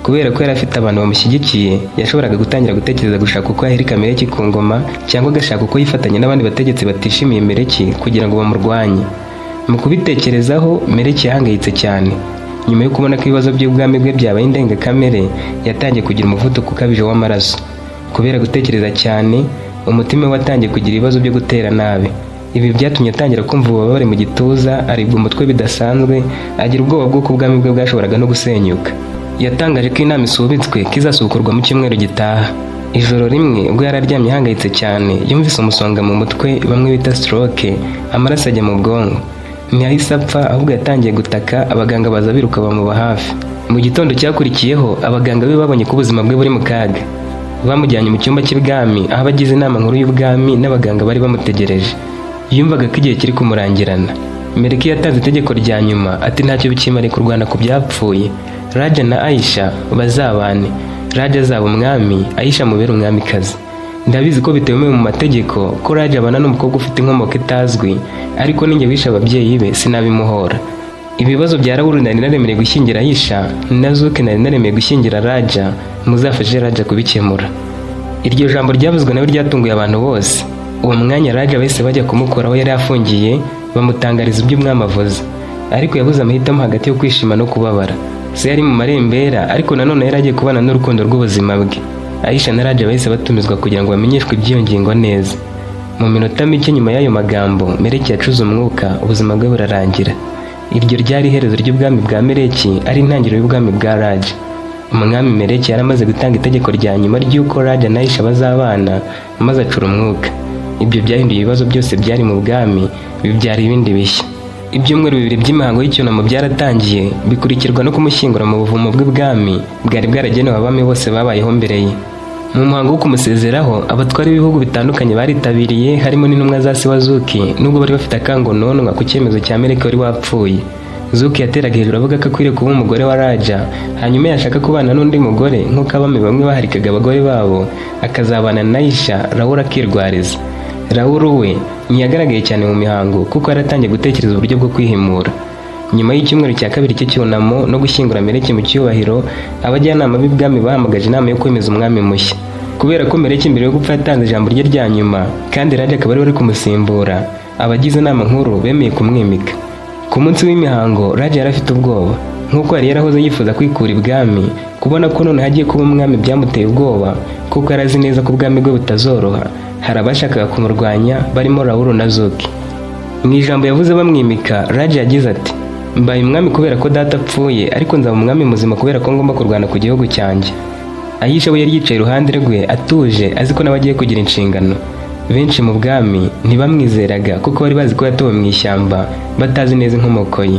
Kubera ko yari afite abantu bamushyigikiye, yashoboraga gutangira gutekereza gushaka uko yahirika Meleki ku ngoma, cyangwa agashaka uko yifatanya n'abandi bategetsi batishimiye Meleki kugira ngo bamurwanye. Mu kubitekerezaho, Meleki yahangayitse cyane. Nyuma yo kubona ko ibibazo by'ubwami bwe byabaye indengakamere, yatangiye kugira umuvuduko ukabije w'amaraso. Kubera gutekereza cyane, umutima we watangiye kugira ibibazo byo gutera nabi. Ibi byatumye atangira kumva ububabare mu gituza, aribwa umutwe bidasanzwe, agira ubwoba bw'uko ubwami bwe bwashoboraga no gusenyuka. Yatangaje ko inama isubitswe ko izasubukurwa mu cyumweru gitaha. Ijoro rimwe ubwo yari aryamye ahangayitse cyane, yumvise umusonga mu mutwe bamwe bita stroke, amaraso ajya mu bwonko. Ntiyahise apfa, ahubwo yatangiye gutaka, abaganga baza biruka bamuba hafi. Mu gitondo cyakurikiyeho, abaganga be babonye ko ubuzima bwe buri mu kaga. Bamujyanye mu cyumba cy'ibwami, aho abagize inama nkuru y'ubwami n'abaganga bari bamutegereje. Yumvaga ko igihe kiri kumurangirana. Meleki yatanze itegeko rya nyuma, ati ntacyo bikimariye kurwana ku byapfuye. Raja na Aisha bazabane. Raja azaba umwami, Aisha amubere umwamikazi. Ndabizi ko bitemewe mu mategeko ko Raja abana n'umukobwa ufite inkomoko itazwi, ariko ninjye wishe ababyeyi be sinabimuhora. Ibibazo bya Rawuru nari naremereye gushyingira Aisha, na Zuki nari naremeye gushyingira Raja, muzafashe Raja kubikemura. Iryo jambo ryavuzwe nawe ryatunguye abantu bose. Uwo mwanya Raja bahise bajya kumukora aho yari afungiye, bamutangariza ibyo umwami avuze. Ariko yabuze amahitamo hagati yo kwishima no kubabara. Se yari mu marembera, ariko nanone yari agiye kubana n'urukundo rw'ubuzima bwe. Aisha na Raja bahise batumizwa kugira ngo bamenyeshwe iby'iyo ngingo neza. Mu minota mike nyuma y'ayo magambo, Meleki yacuze umwuka, ubuzima bwe burarangira. Iryo ryari iherezo ry'ubwami bwa Meleki, ari intangiriro y'ubwami bwa Raja. Umwami Meleki yaramaze gutanga itegeko rya nyuma ry'uko Raja na Aisha bazabana, maze acura umwuka. Ibyo byahinduye ibibazo byose byari mu bwami, bibyara ibindi bishya. Ibyumweru bibiri by'imihango y'icyunamo byaratangiye, bikurikirwa no kumushyingura mu buvumo bw'ibwami bwari bwaragenewe abami bose babayeho mbere ye. Mu muhango wo kumusezeraho, abatwari b'ibihugu bitandukanye baritabiriye, harimo n'intumwa za se wa Zuki, nubwo bari bafite akangononwa ku cyemezo cya Meleki wari wapfuye. Zuki yateraga hejuru avuga ko akwiriye kuba umugore wa Raja, hanyuma yashaka kubana n'undi mugore nk'uko abami bamwe baharikaga abagore babo, akazabana na Aisha, Rawuru akirwariza. Rawuru we ntiyagaragaye cyane mu mihango kuko yaratangiye gutekereza uburyo bwo kwihimura. Nyuma y'icyumweru cya kabiri cy'icyunamo no gushyingura Meleki mu cyubahiro, abajyanama b'ibwami bahamagaje inama yo kwemeza umwami mushya. Kubera ko Meleki mbere yo gupfa yatanze ijambo rye rya nyuma, kandi Raja akaba ari we uri kumusimbura, abagize inama nkuru bemeye kumwimika. Ku munsi w'imihango, Raja yari afite ubwoba. Nk'uko yari yarahoze yifuza kwikura ibwami, kubona ko none hagiye kuba umwami byamuteye ubwoba, kuko yari azi neza ko ubwami bwe butazoroha. Hari abashakaga kumurwanya, barimo Rawuru na Zuki. Mu ijambo yavuze bamwimika, Raja yagize ati, mbaye umwami kubera ko data apfuye, ariko nzaba umwami muzima kubera ko ngomba kurwana ku gihugu cyanjye. Aisha we yari yicaye iruhande rwe atuje azi ko nawe agiye kugira inshingano. Benshi mu bwami ntibamwizeraga kuko bari bazi ko yatowe mu ishyamba batazi neza inkomoko ye.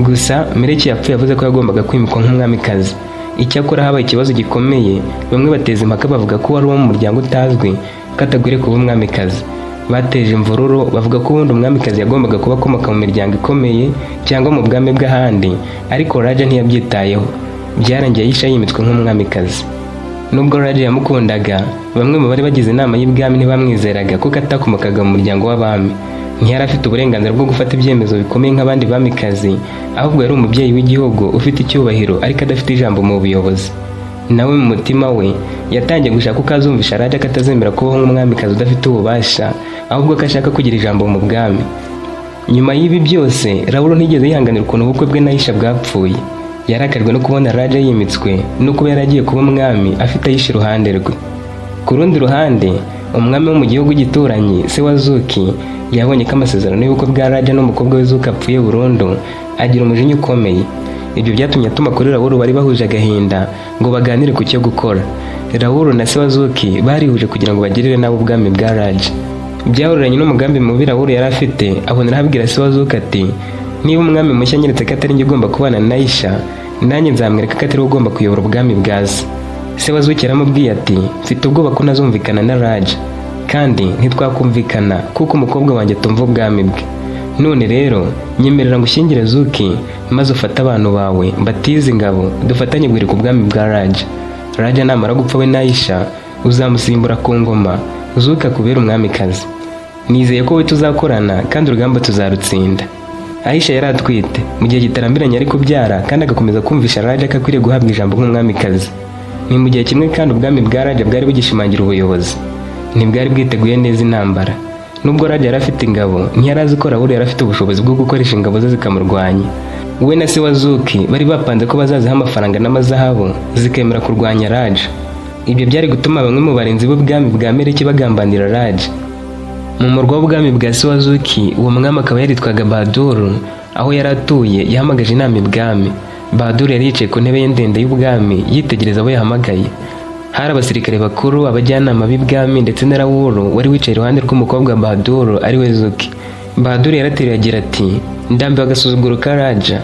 Gusa Meleki yapfuye avuze ko yagombaga kwimikwa nk'umwamikazi. Icyakora habaye ikibazo gikomeye, bamwe bateza impaka bavuga ko wari uwo mu muryango utazwi katagwire kuba umwamikazi. Bateje imvururu bavuga ko ubundi umwamikazi yagombaga kuba akomoka mu miryango ikomeye cyangwa mu bwami bw'ahandi, ariko Raja ntiyabyitayeho. Byarangiye Aisha yimitswe nk'umwamikazi. Nubwo Raja yamukundaga, bamwe mu bari bagize inama y'ibwami ntibamwizeraga kuko atakomokaga mu muryango w'abami. Ntiyari afite uburenganzira bwo gufata ibyemezo bikomeye nk'abandi bamikazi, ahubwo yari umubyeyi w'igihugu ufite icyubahiro ariko adafite ijambo mu buyobozi. Nawe mu mutima we yatangiye gushaka uko azumvisha Raja ko atazemera kubaho nk'umwamikazi udafite ububasha, ahubwo ko ashaka kugira ijambo mu bwami. Nyuma y'ibi byose, Raul ntigeze yihanganira ukuntu ubukwe bwe na Aisha bwapfuye. Yarakajwe no kubona Raja yimitswe no kuba yaragiye kuba umwami afite Aisha iruhande rwe. Ku rundi ruhande, umwami wo mu gihugu gituranye se wa Zuki yabonye ko amasezerano y'ubukwe bwa Raja n'umukobwa we Zuki apfuye burundu, agira umujinya ukomeye. Ibyo byatumye atuma kuri Raul bari bahuje agahinda ngo baganire ku cyo gukora. Raul na se wa Zuki barihuje kugira ngo bagirire nabo ubwami bwa Raja. Byahuriranye n'umugambi mubi Raul yari afite, abonera abwira se wa Zuki ati, niba umwami mushya anyeretse ko atari njye ugomba kubana na Aisha, nanjye nzamwereka ko atari we ugomba kuyobora ubwami bwa se. Se wa Zuki yaramubwiye ati, mfite ubwoba ko ntazumvikana na Raja, kandi ntitwakumvikana kuko umukobwa wanjye atumva ubwami bwe. None rero nyemerera ngushyingire Zuki, maze ufate abantu bawe mbatize ingabo dufatanye guhirika ubwami bwa Raja. Raja namara gupfa we na Aisha, uzamusimbura ku ngoma, Zuki akubera umwamikazi. Nizeye ko we tuzakorana kandi urugamba tuzarutsinda. Aisha yari atwite mu gihe gitarambiranye ari kubyara, kandi agakomeza kumvisha Raja ko akwiriye guhabwa ijambo nk'umwamikazi. Ni mu gihe kimwe kandi ubwami bwa Raja bwari bugishimangira ubuyobozi, ntibwari bwiteguye neza intambara. Nubwo Raja yari afite ingabo, ntiyari azi ko Raul yari afite ubushobozi bwo gukoresha ingabo ze zikamurwanya. We na se wa Zuki bari bapanze ko bazaziha amafaranga n'amazahabu zikemera kurwanya Raja. Ibyo byari gutuma bamwe mu barinzi b'ubwami bwa Meleki bagambanira Raja. Mu murwa w'ubwami bwa se wa Zuki, uwo mwami akaba yaritwaga Bahadur. Aho yari atuye yahamagaje inama ibwami. Bahadur yari yicaye ku ntebe ye ndende y'ubwami yitegereza abo yahamagaye. Hari abasirikare bakuru, abajyanama b'ibwami ndetse na Raul wari wicaye iruhande rw'umukobwa Bahadur ari we Zuki. Bahadur yarateruye agira ati, ndambiwe agasuzuguro ka Raja.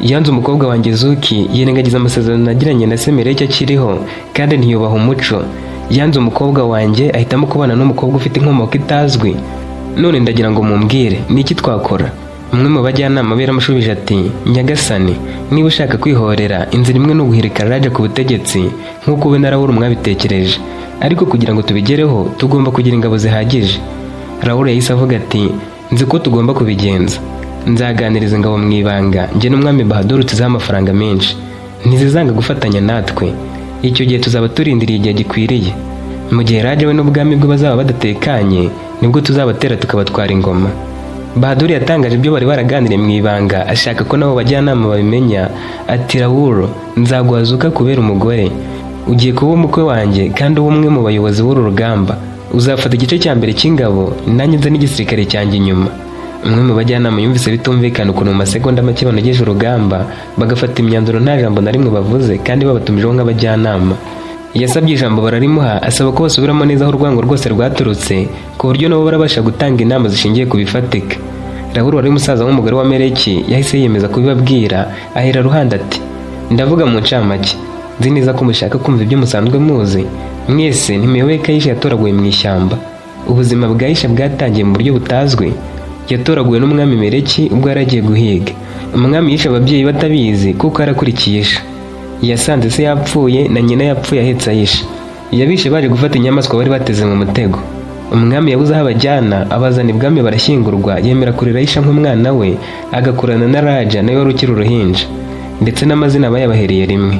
Yanze umukobwa wanjye Zuki, yirengagiza amasezerano nagiranye na se Meleki akiriho kandi ntiyubaha umuco. Yanze umukobwa wanjye ahitamo kubana n'umukobwa ufite inkomoko itazwi. None ndagira ngo mumbwire ni iki twakora? Umwe mu bajyanama be yaramushubije ati, nyagasani, niba ushaka kwihorera, inzira imwe ni uguhirika Raja ku butegetsi nk'uko we na Raul mwabitekereje, ariko kugira ngo tubigereho tugomba kugira ingabo zihagije. Raul yahise avuga ati, nzi ko tugomba kubigenza. Nzaganiriza ingabo mu ibanga, njye n'umwami Bahadur tuzaha amafaranga menshi, ntizizanga gufatanya natwe. Icyo gihe tuzaba turindiriye igihe gikwiriye. Mu gihe Raja we n'ubwami bwe bazaba badatekanye, nibwo tuzabatera tukabatwara ingoma. Bahadur yatangaje ibyo bari baraganiriye mu ibanga, ashaka ko nabo bajyanama babimenya. Ati, Raul, nzaguha Zuki kubera umugore. Ugiye kuba umukwe wanjye kandi uba umwe mu bayobozi b'uru rugamba. Uzafata igice cya mbere cy'ingabo, nanjye nza n'igisirikare cyanjye inyuma. Umwe mu bajyanama yumvise bitumvikana ukuntu mu masegonda make banogeje urugamba bagafata imyanzuro nta jambo na rimwe bavuze kandi babatumijeho nk'abajyanama. Yasabye ijambo bararimuha, asaba ko basubiramo neza aho urwango rwose rwaturutse, ku buryo nabo barabasha gutanga inama zishingiye ku bifatika. Raul wari umusaza w'umugore wa Meleki yahise yiyemeza kubibabwira, ahera ruhande ati, ndavuga mu ncamake, nzi neza ko mushaka kumva ibyo musanzwe muzi. Mwese ntimuyoboye ko Aisha yatoraguye mu ishyamba. Ubuzima bwa Aisha bwatangiye mu buryo butazwi. Yatoraguwe n'umwami Meleki ubwo yari agiye guhiga. Umwami yishe ababyeyi batabizi kuko yarakurikiye Aisha. Yasanze se yapfuye na nyina yapfuye ahetse Aisha. Yabishe baje gufata inyamaswa bari bateze mu mutego. Umwami yabuze aho abajyana, abazana ibwami barashyingurwa, yemera kurera Aisha nk'umwana we, agakurana na Raja nawe wari ukiri uruhinja, ndetse n'amazina bayabahereye rimwe.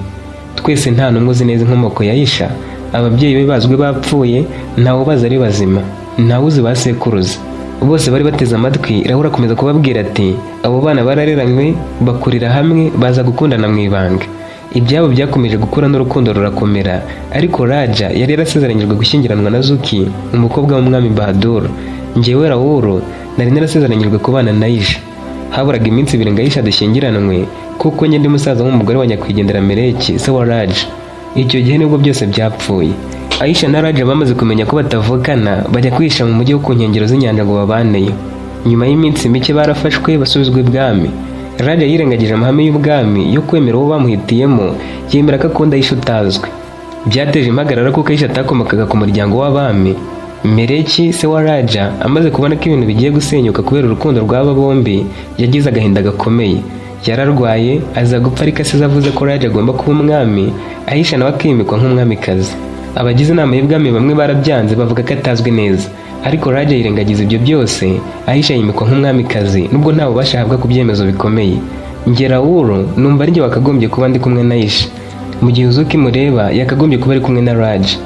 Twese nta n'umwe uzi neza inkomoko ya Aisha. Ababyeyi be bazwi bapfuye, ntawe ubaza ari bazima, ntawe uzi ba sekuruza. Bose bari bateze amatwi. Raul akomeza kubabwira ati, abo bana barareranywe, bakurira hamwe, baza gukundana mu ibanga. Ibyabo byakomeje gukura n'urukundo rurakomera, ariko Raja yari yarasezeranyijwe gushyingiranwa na Zuki, umukobwa w'umwami Bahadur. Njyewe Raul nari narasezeranyijwe kubana na Aisha. Haburaga iminsi 2 ngo Aisha dushyingiranwe, kuko njye ndi musaza w'umugore wa nyakwigendera Meleki se wa Raja. Icyo gihe nibwo byose byapfuye. Aisha na Raja bamaze kumenya ko batavukana bajya kwihisha mu mujyi wo ku nkengero z'inyanja ngo babaneyo. Nyuma y'iminsi mike barafashwe basubizwa ibwami. Raja yirengagije amahame y'ubwami yo kwemera uwo bamuhitiyemo, yemera ko akunda Aisha utazwi. Byateje impagarara kuko Aisha atakomokaga ku muryango w'abami. Meleki se wa Raja amaze kubona ko ibintu bigiye gusenyuka kubera urukundo rw'aba bombi, yagize agahinda gakomeye. Yararwaye aza gupfa, ariko asize avuze ko Raja agomba kuba umwami, Aisha nawe akimikwa nk'umwamikazi. Abagize inama y'ubwami bamwe barabyanze bavuga ko atazwi neza, ariko Raja yirengagiza ibyo byose. Aisha yimikwa nk'umwamikazi nubwo nta bubasha ahabwa ku byemezo bikomeye. Njye Raoul numva ari njye wakagombye kuba ndi kumwe na Aisha, mu gihe Uzuki mureba yakagombye kuba ari kumwe na Raja.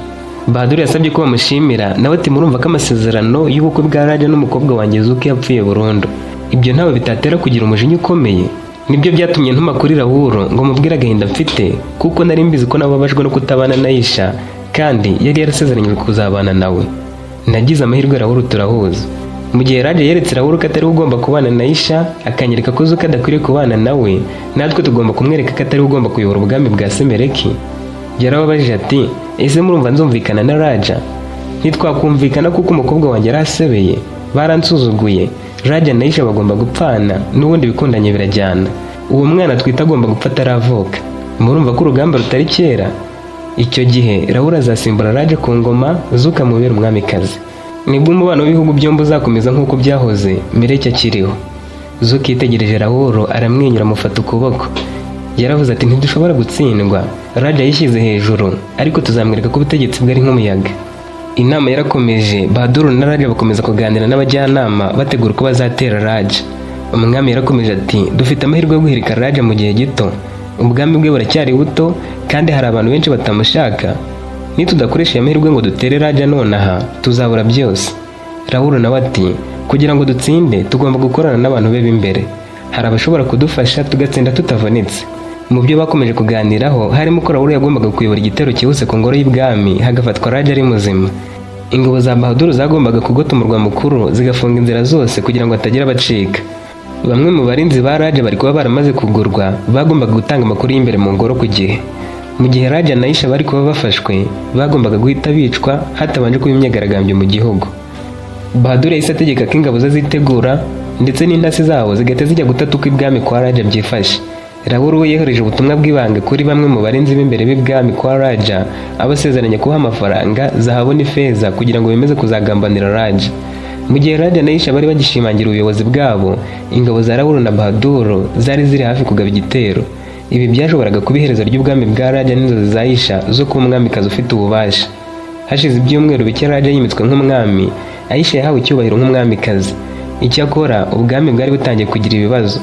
Bahadur yasabye ko bamushimira, nawe ati murumva ko amasezerano y'ubukwe bwa Raja n'umukobwa wanjye Uzuki yapfuye burundu. Ibyo ntawe bitatera kugira umujinya ukomeye. Nibyo byatumye ntuma kuri Raoul ngo mubwire agahinda mfite, kuko nari mbizi ko nababajwe no kutabana na Aisha, kandi yari yarasezeranyijwe kuzabana nawe. Nagize amahirwe Raoul turahuza. Mu gihe Raja yeretse Raoul ko atari ugomba kubana na Aisha, akanyereka ko Uzuki adakwiriye kubana nawe, natwe tugomba kumwereka ko atari ugomba kuyobora ubwami bwa Semeleki. Yarababajije ati ese murumva nzumvikana na Raja? Ntitwakumvikana kuko umukobwa wanjye yarasebeye, baransuzuguye. Raja na Aisha bagomba gupfana, n'ubundi bikundanye birajyana. Uwo mwana twita agomba gupfa ataravuka. Murumva ko urugamba rutari kera? Icyo gihe Raoul azasimbura Raja ku ngoma, Uzuki amubera umwamikazi. Nibwo umubano w'ibihugu byombi uzakomeza nk'uko byahoze Meleki akiriho. Uzuki yitegereje Raoul aramwenyura, amufata ukuboko. Yaravuze ati ntidushobora gutsindwa. Raja yishyize hejuru, ariko tuzamwereka ko ubutegetsi bwe ari nk'umuyaga. Inama yarakomeje. Bahadur na Raja bakomeza kuganira n'abajyanama bategura uko bazatera Raja. Umwami yarakomeje ati dufite amahirwe yo guhirika Raja mu gihe gito. Ubwami bwe buracyari buto kandi hari abantu benshi batamushaka. Nitudakoresha amahirwe ngo dutere Raja nonaha, tuzabura byose. Raoul nawe ati kugira ngo dutsinde tugomba gukorana n'abantu be b'imbere. Hari abashobora kudufasha tugatsinda tutavunitse. Mu byo bakomeje kuganiraho harimo ko Raoul yagombaga kuyobora igitero cyihuse ku ngoro y'ibwami, hagafatwa Raja ari muzima. Ingabo za Bahadur zagombaga kugota umurwa mukuru zigafunga inzira zose kugira ngo hatagira abacika. Bamwe mu barinzi ba Raja bari kuba baramaze kugurwa, bagombaga gutanga amakuru y'imbere mu ngoro ku gihe. Mu gihe Raja na Aisha bari kuba bafashwe, bagombaga guhita bicwa hatabanje kuba imyigaragambyo mu gihugu. Bahadur yahise ategeka ko ingabo ze zitegura, ndetse n'intasi zabo zigahita zijya gutata uko ibwami kwa Raja byifashe. Raoul we yohereje ubutumwa bw'ibanga kuri bamwe mu barinzi b'imbere b'ibwami kwa Raja, abasezeranya kubaha amafaranga, zahabu n'ifeza kugira ngo bemeze kuzagambanira Raja. Mu gihe Raja na Aisha bari bagishimangira ubuyobozi bwabo, ingabo za Raoul na Bahadur zari ziri hafi kugaba igitero. Ibi byashoboraga kuba iherezo ry'ubwami bwa Raja n'inzozi za Aisha zo kuba umwamikazi ufite ububasha. Hashize ibyumweru bike Raja yimitswe nk'umwami, Aisha yahawe icyubahiro nk'umwamikazi. Icyakora ubwami bwari butangiye kugira ibibazo.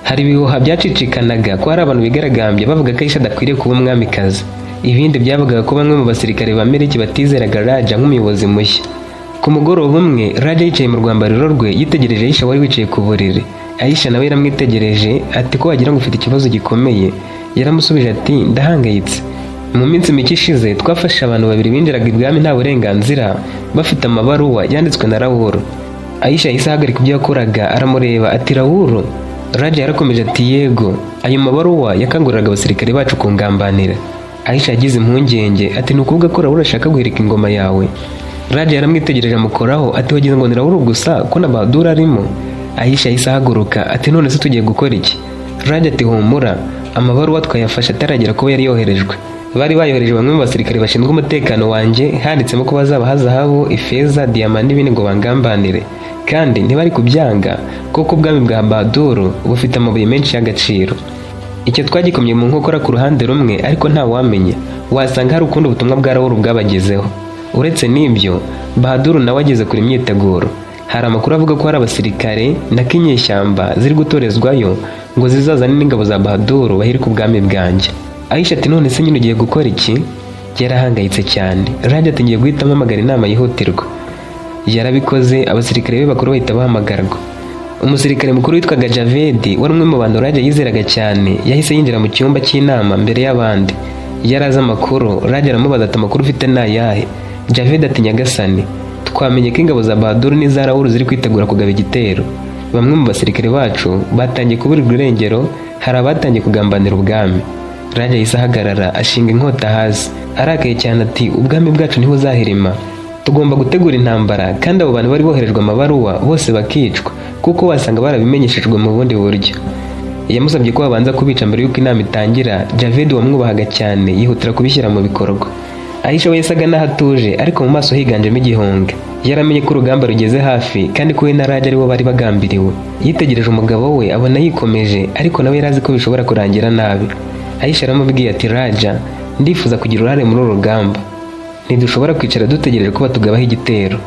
Hari ibihuha byacicikanaga ko hari abantu bigaragambye bavuga ko Aisha adakwiriye kuba umwamikazi. Ibindi byavugaga ko bamwe mu basirikare ba Meleki batizeraga Raja nk'umuyobozi mushya. Ku mugoroba umwe Raja yicaye mu rwambariro rwe yitegereje Aisha wari wicaye ku buriri. Aisha nawe yaramwitegereje ati ko wagira ngo ufite ikibazo gikomeye. Yaramusubije ati ndahangayitse. Mu minsi mike ishize twafashe abantu babiri binjiraga ibwami nta burenganzira, bafite amabaruwa yanditswe na Raoul. Aisha yahise ahagarika ibyo yakoraga aramureba ati Raoul. Raja yarakomeje ati yego, ayo mabaruwa yakanguriraga abasirikare bacu kungambanira. Aisha yagize impungenge ati nukuvuga ko Raoul ashaka guhirika ingoma yawe? Raja yaramwitegereje amukoraho ati wagize ngo ni Raoul gusa ko na Bahadur arimo? Aisha yahise ahaguruka ati none se tugiye gukora iki? Raja ati humura, amabaruwa twayafashe ataragera kuba yari yoherejwe. Bari bayohereje bamwe mu basirikare bashinzwe umutekano wanjye, handitsemo ko bazabaha zahabu, ifeza, diyama n'ibindi ngo bangambanire. Kandi ntibari kubyanga kuko ubwami bwa Bahadur bufite amabuye menshi y'agaciro. Icyo twagikomye mu nkokora ku ruhande rumwe, ariko nta wamenya, wasanga hari ukundi ubutumwa bwa Raoul bwabagezeho. Uretse n'ibyo, Bahadur nawe ageze kuri imyiteguro. Hari amakuru avuga ko hari abasirikare na kinyeshyamba ziri gutorezwayo ngo zizazane n'ingabo za Bahadur bahirika ubwami bwanjye. Aisha ati none se nyine ugiye gukora iki? Yarahangayitse cyane. Raja ati ngiye guhita mpamagara inama yihutirwa. Yarabikoze, abasirikare be bakuru bahita bahamagarwa. Umusirikare mukuru witwaga Javed wari umwe mu bantu Raja yizeraga cyane, yahise yinjira mu cyumba cy'inama mbere y'abandi. Yarazi amakuru. Raja aramubaza ati amakuru ufite ni ayahe? Javed ati nyagasani, twamenye ko ingabo za Bahadur n'iza Raoul ziri kwitegura kugaba igitero. Bamwe mu basirikare bacu batangiye kuburirwa irengero, hari abatangiye kugambanira ubwami. Raja yahise ahagarara ashinga inkota hasi arakaye cyane ati ubwami bwacu ntibuzahirima, tugomba gutegura intambara kandi abo bantu bari boherejwe amabaruwa bose bakicwa kuko wasanga barabimenyeshejwe mu bundi buryo. Yamusabye ko babanza kubica mbere y'uko inama itangira. Javed wamwubahaga cyane yihutira kubishyira mu bikorwa. Aisha we yasaga n'aho atuje ariko mu maso higanjemo igihunga. Yaramenye ko urugamba rugeze hafi kandi ko we na Raja aribo bari bagambiriwe. Yitegereje umugabo we abona yikomeje ariko nawe yari azi ko bishobora kurangira nabi. Aisha aramubwiye ati Raja, ndifuza kugira uruhare muri uru rugamba, ntidushobora kwicara dutegereje ko batugabaho igitero.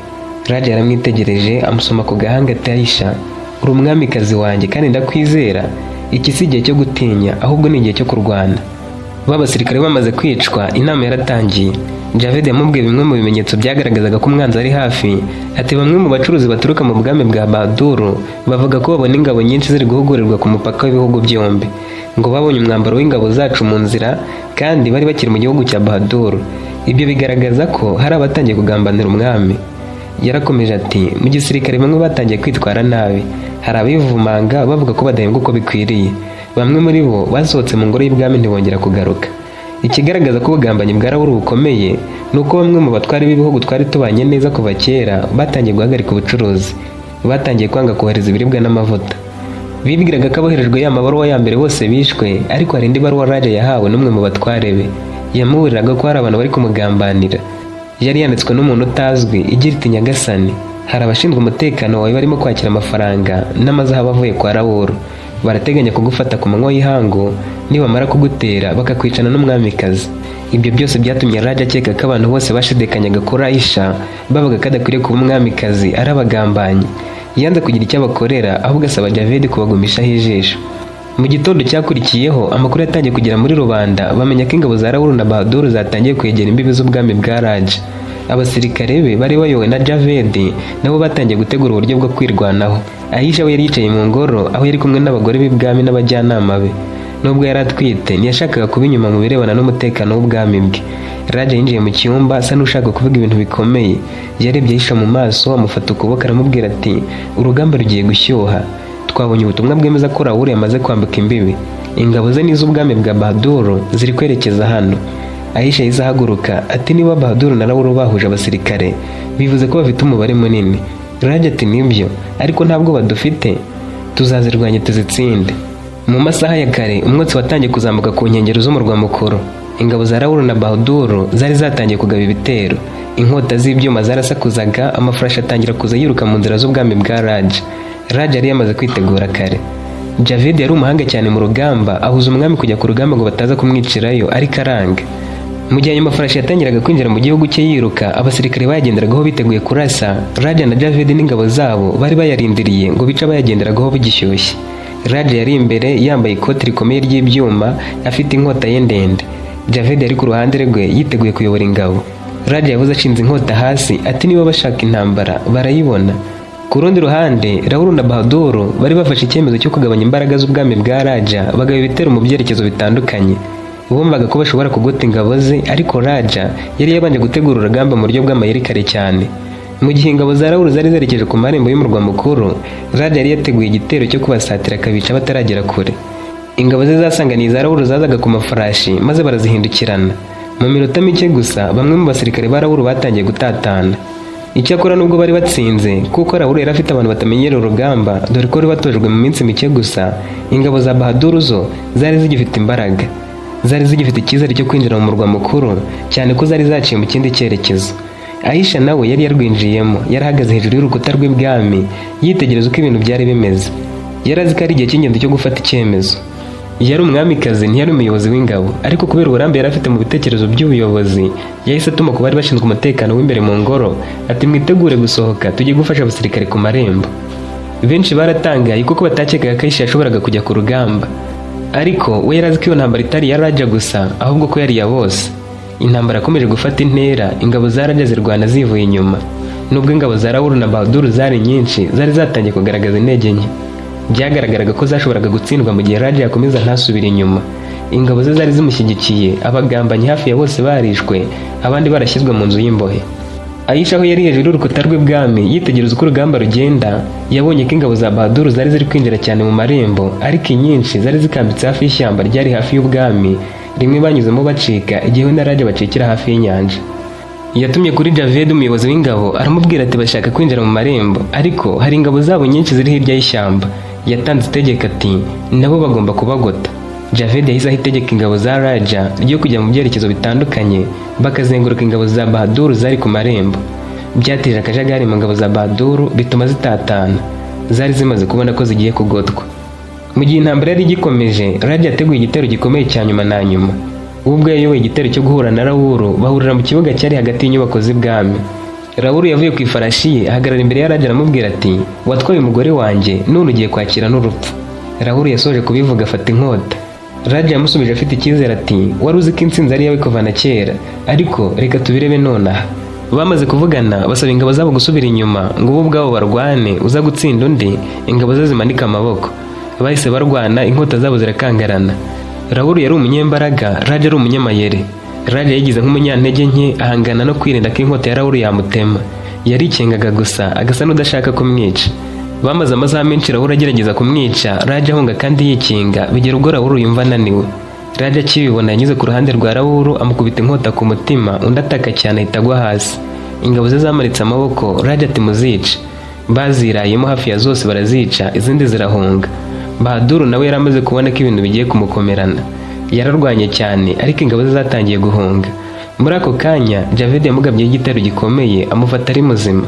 Raja yaramwitegereje amusoma ku gahanga ati Aisha, uri umwamikazi wanjye kandi ndakwizera, iki si igihe cyo gutinya ahubwo ni igihe cyo kurwana. Abasirikare bamaze kwicwa inama yaratangiye. Javed yamubwiye bimwe mu bimenyetso byagaragazaga ko umwanzi ari hafi. Ati bamwe mu bacuruzi baturuka mu bwami bwa Bahadur bavuga ko babona ingabo nyinshi ziri guhugurirwa ku mupaka w'ibihugu byombi, ngo babonye umwambaro w'ingabo zacu mu nzira kandi bari bakiri mu gihugu cya Bahadur. Ibyo bigaragaza ko hari abatangiye kugambanira umwami. Yarakomeje ati mu gisirikare bamwe batangiye kwitwara nabi, hari abivumanga bavuga ko badahembwa uko bikwiriye. Bamwe muri bo basohotse mu ngoro y'ibwami ntibongera kugaruka. Ikigaragaza ko ubugambanyi bwaraburi bukomeye ni uko bamwe mu batwari b'ibihugu twari tubanye neza kuva kera batangiye guhagarika ubucuruzi, batangiye kwanga kohereza ibiribwa n'amavuta. Bibwiraga ko aboherejwe ya mabaruwa ya mbere bose bishwe, ariko hari indi baruwa Raja yahawe n'umwe mu batware be yamuburiraga ko hari abantu bari kumugambanira. Yari yanditswe n'umuntu utazwi igira iti Nyagasani, hari abashinzwe umutekano wawe barimo kwakira amafaranga n'amazahabu avuye kwa Rawuru, barateganya kugufata ku manywa y'ihangu, nibamara kugutera bakakwicana n'umwamikazi. Ibyo byose byatumye Raja akeka ko abantu bose bashidikanyaga kuri Aisha bavuga ko adakwiriye kuba umwamikazi ari abagambanyi. Yanze kugira icyo abakorera ahubwo asaba Javed kubagumishaho ijisho. Mu gitondo cyakurikiyeho amakuru yatangiye kugera muri rubanda, bamenya ko ingabo za Rawuru na Bahadur zatangiye kwegera imbibi z'ubwami bwa Raja. Abasirikare be bari bayobowe na Javed nabo batangiye gutegura uburyo bwo kwirwanaho. Aisha we yari yicaye mu ngoro aho yari kumwe n'abagore b'ibwami n'abajyanama be. Nubwo yari atwite ntiyashakaga kuba inyuma mu birebana n'umutekano w'ubwami bwe. Raja yinjiye mu cyumba asa n'ushaka kuvuga ibintu bikomeye. Yarebye Aisha mu maso amufata ukuboko aramubwira ati urugamba rugiye gushyuha, twabonye ubutumwa bwemeza ko Rawuru yamaze kwambuka imbibi, ingabo ze n'iz'ubwami bwa Bahadur ziri kwerekeza hano. Aisha yahise ahaguruka ati niba Bahadur na Rawuru bahuje abasirikare bivuze ko bafite umubare munini. Raja ati nibyo, ariko ntabwo badufite, tuzazirwanya tuzitsinde. Mu masaha ya kare umwotsi watangiye kuzamuka ku nkengero z'umurwa mukuru. Ingabo za Rawuru na Bahadur zari zatangiye kugaba ibitero. Inkota z'ibyuma zarasakuzaga, amafarashi atangira kuza yiruka mu nzira z'ubwami bwa Raja. Raja yari yamaze kwitegura kare. Javed yari umuhanga cyane mu rugamba, ahuza umwami kujya ku rugamba ngo bataza kumwicirayo, ariko aranga. Mu gihe ayo mafarashi yatangiraga kwinjira mu gihugu cye yiruka, abasirikare bayagenderagaho biteguye kurasa. Raja na Javed n'ingabo zabo bari bayarindiriye ngo bice abayagenderagaho bigishyushye. Raja yari imbere yambaye ikoti rikomeye ry'ibyuma, afite inkota ye ndende. Javed yari ku ruhande rwe yiteguye kuyobora ingabo. Raja yavuze ashinze inkota hasi ati niba bashaka intambara barayibona. Ku rundi ruhande Rawuru na Bahadur bari bafashe icyemezo cyo kugabanya imbaraga z'ubwami bwa Raja, bagaba ibitero mu byerekezo bitandukanye. Bumvaga ko bashobora kugota ingabo ze, ariko Raja yari yabanje gutegura urugamba mu buryo bw'amayeri kare cyane. Mu gihe ingabo za Rawuru zari zerekeje ku marembo y'umurwa mukuru, Raja yari yateguye igitero cyo kubasatira akabica bataragera kure. Ingabo ze zasanganiye za Rawuru zazaga ku mafarashi maze barazihindukirana. Mu minota mike gusa bamwe mu basirikare ba Rawuru batangiye gutatana. Icyakora nubwo bari batsinze kuko Rawuru yari afite abantu batamenyera urugamba, dore ko bari batojwe mu minsi mike gusa, ingabo za Bahadur zo zari zigifite imbaraga. Zari zigifite icyizere cyo kwinjira mu murwa mukuru, cyane ko zari zaciye mu kindi cyerekezo. Aisha nawe yari yarwinjiyemo, yarahagaze hejuru y'urukuta rw'ibwami yitegereza uko ibintu byari bimeze. Yari azi ko ari igihe cy'ingenzi cyo gufata icyemezo. Yari umwamikazi ntiyari umuyobozi w'ingabo, ariko kubera uburambe yari afite mu bitekerezo by'ubuyobozi, yahise atuma ku bari bashinzwe umutekano w'imbere mu ngoro ati mwitegure gusohoka tujye gufasha abasirikare ku marembo. Benshi baratangaye kuko batakekaga ko Aisha yashoboraga kujya ku rugamba, ariko we yari azi ko iyo ntambara itari iya Raja gusa ahubwo ko yari iya bose. Intambara yakomeje gufata intera, ingabo za Raja zirwana zivuye inyuma. Nubwo ingabo za Rawuru na Bahadur zari nyinshi, zari zatangiye kugaragaza intege nke. Byagaragaraga ko zashoboraga gutsindwa mu gihe Raja yakomeza ntasubire inyuma. Ingabo ze zari zimushyigikiye, abagambanyi hafi ya bose barishwe, abandi barashyizwe mu nzu y'imbohe. Aisha aho yari hejuru y'urukuta rw'ibwami yitegereza uko urugamba rugenda, yabonye ko ingabo za Bahadur zari ziri kwinjira cyane mu marembo, ariko inyinshi zari zikambitse hafi y'ishyamba ryari hafi y'ubwami, rimwe banyuzemo bacika igihe we na Raja bacikira hafi y'inyanja. Yatumye kuri Javed umuyobozi w'ingabo aramubwira ati bashaka kwinjira mu marembo ariko hari ingabo zabo nyinshi ziri hirya y'ishyamba. Yatanze itegeko ati nabo bagomba kubagota. Javed yahise itegeka ingabo za Raja ryo kujya mu byerekezo bitandukanye bakazenguruka ingabo za Bahadur zari ku marembo. Byateje akajagari mu ngabo za Bahadur bituma zitatana. Zari zimaze kubona ko zigiye kugotwa. Mu gihe intambara yari igikomeje, Raja yateguye igitero gikomeye cya nyuma na nyuma. Ubwo yayoboye igitero cyo guhura na Raoul bahurira mu kibuga cyari hagati y'inyubako z'ibwami. Raoul yavuye ku ifarashi ye ahagarara imbere ya Raja aramubwira ati watwaye umugore wanjye none ugiye kwakira n'urupfu. Raoul yasoje kubivuga afata inkota. Raja yamusubije afite icyizere ati wari uzi ko intsinzi ari yawe kuva na kera ariko reka tubirebe nonaha. Bamaze kuvugana basaba ingabo zabo gusubira inyuma ngo bo ubwabo barwane uza gutsinda undi ingabo ze zimanika amaboko. Bahise barwana inkota zabo zirakangarana. Raoul yari umunyembaraga, Raja ari umunyamayere. Raja yigize nk'umunyantege nke ahangana no kwirinda ko inkota ya Raoul yamutema. Yarikengaga gusa agasa n'udashaka kumwica. Bamaze amasaha menshi Raoul agerageza kumwica, Raja ahunga kandi yikinga bigera ubwo Raoul yumva ananiwe. Raja akibibona yanyuze ku ruhande rwa Raoul amukubita inkota ku mutima undi ataka cyane ahita agwa hasi. Ingabo ze zamaritse amaboko, Raja ati muzice. Bazirayemo hafi ya zose barazica izindi zirahunga. Bahadur nawe yaramaze kubona ko ibintu bigiye kumukomerana. Yararwanye cyane ariko ingabo ze zatangiye guhunga. Muri ako kanya Javed yamugabye igitero gikomeye amufata ari muzima.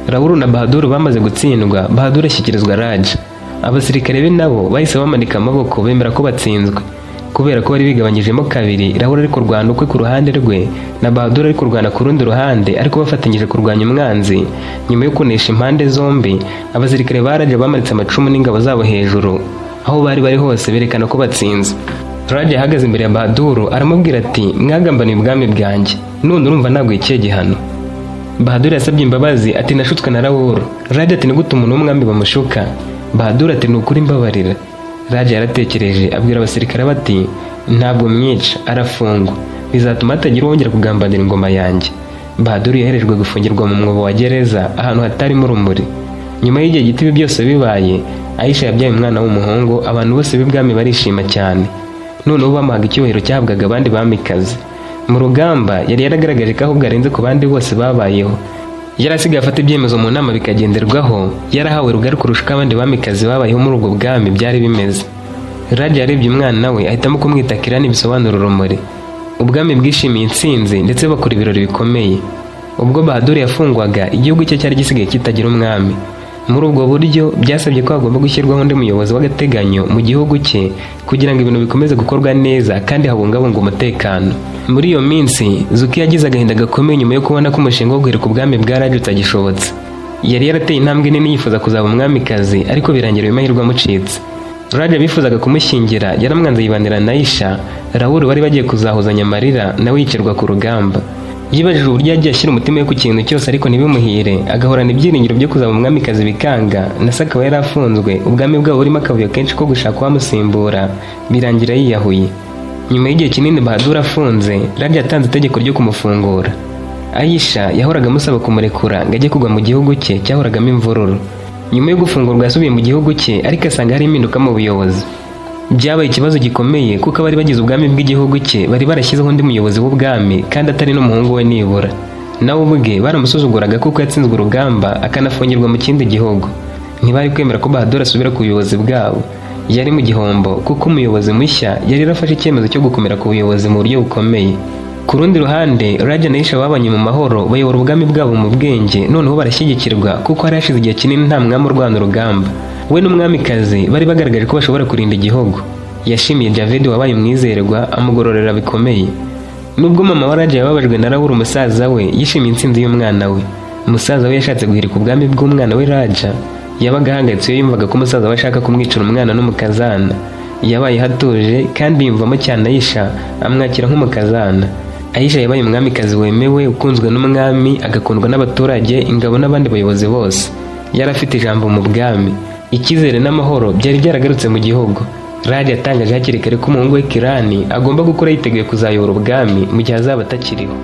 Raoul na Bahadur bamaze gutsindwa, Bahadur ashyikirizwa Raja. Abasirikare be nabo bahise bamanika amaboko bemera ko batsinzwe. Kubera ko bari bigabanyijemo kabiri, Raoul ari kurwana ukwe ku ruhande rwe na Bahadur ari kurwana ku rundi ruhande ariko bafatanyije kurwanya umwanzi. Nyuma yo kunesha impande zombi, abasirikare ba Raja bamanitse amacumu n'ingabo zabo hejuru. Aho bari hose berekana ko batsinze. Raja yahagaze imbere ya Bahadur aramubwira ati mwagambaniye ubwami bwanjye none urumva ntabwo ikiye gihano. Bahadur yasabye imbabazi ati nashutswe na Raoul. Raja ati nigute umuntu w'umwami bamushuka? Bahadur ati nukuri mbabarira. Raja yaratekereje abwira abasirikare bati ntabwo mwica arafungwa bizatuma hatagira uwongera kugambanira ingoma yanjye. Bahadur yaherejwe gufungirwa mu mwobo wa gereza ahantu hatarimo urumuri. Nyuma y'igihe gito ibi byose bibaye, Aisha yabyaye umwana w'umuhungu abantu bose b'ibwami barishima cyane. Noneho bamuhaga icyubahiro cyahabwaga abandi bamikazi. Mu rugamba yari yaragaragaje ko ahubwo arenze ku bandi bose babayeho. Yarasigaye afata ibyemezo mu nama bikagenderwaho, yarahawe rugari kurusha uko abandi bamikazi babayeho muri ubwo bwami byari bimeze. Raja yarebye umwana we ahitamo kumwita Kirani bisobanura urumuri. Ubwami bwishimiye intsinzi ndetse bakora ibirori bikomeye. Ubwo Bahadur yafungwaga igihugu cye cyari gisigaye kitagira umwami. Muri ubwo buryo byasabye ko hagomba gushyirwaho undi muyobozi w'agateganyo mu gihugu cye kugira ngo ibintu bikomeze gukorwa neza kandi habungabunga umutekano. Muri iyo minsi Zuki yagize agahinda gakomeye nyuma yo kubona ko umushinga wo guhirika ubwami bwa Raja utagishobotse. Yari yarateye intambwe nini yifuza kuzaba umwamikazi ariko birangira amahirwe amucitse. Raja bifuzaga kumushyingira yaramwanze yibanira na Aisha. Raoul bari bagiye kuzahuzanya amarira nawe yicirwa ku rugamba. Yibajije uburyo yagiye ashyira umutima we ku kintu cyose ariko ntibimuhire, agahorana ibyiringiro byo kuzaba umwamikazi bikanga. Nase akaba yari afunzwe, ubwami bwabo burimo akavuyo kenshi ko gushaka uwamusimbura, birangira yiyahuye. Nyuma y'igihe kinini Bahadur afunze, Raja yatanze itegeko ryo kumufungura. Aisha yahoraga amusaba kumurekura ngo ajye kugwa mu gihugu cye cyahoragamo imvururu. Nyuma yo gufungurwa yasubiye mu gihugu cye ariko asanga hari impinduka mu buyobozi. Byabaye ikibazo gikomeye kuko abari bagize ubwami bw'igihugu cye bari barashyizeho undi muyobozi w'ubwami kandi atari n'umuhungu we nibura. Nawe ubwe baramusuzuguraga kuko yatsinzwe urugamba akanafungirwa mu kindi gihugu. Ntibari kwemera ko Bahadur asubira ku buyobozi bwabo. Yari mu gihombo kuko umuyobozi mushya yari yarafashe icyemezo cyo gukomera ku buyobozi mu buryo bukomeye. Ku rundi ruhande, Raja na Aisha babanye mu mahoro bayobora ubwami bwabo mu bwenge, noneho barashyigikirwa kuko hari hashize igihe kinini nta mwami urwana urugamba. We n'umwamikazi bari bagaragaje ko bashobora kurinda igihugu. Yashimiye Javed wabaye umwizerwa amugororera bikomeye. Nubwo mama wa Raja yababajwe na Raoul umusaza we, yishimiye intsinzi y'umwana we. Umusaza we yashatse guhirika ubwami bw'umwana we Raja. Yabaga ahangayitse iyo yumvaga ko umusaza we ashaka kumwicira umwana n'umukazana. Yabaye hatuje kandi yumvamo cyane Aisha amwakira nk'umukazana. Aisha yabaye umwamikazi wemewe ukunzwe n'umwami agakundwa n'abaturage, ingabo n'abandi bayobozi bose. Yari afite ijambo mu bwami. Icyizere n'amahoro byari byaragarutse mu gihugu. Raja yatangaje hakiri kare ko umuhungu we Kirani agomba gukora yiteguye kuzayobora ubwami mu gihe azaba atakiriho.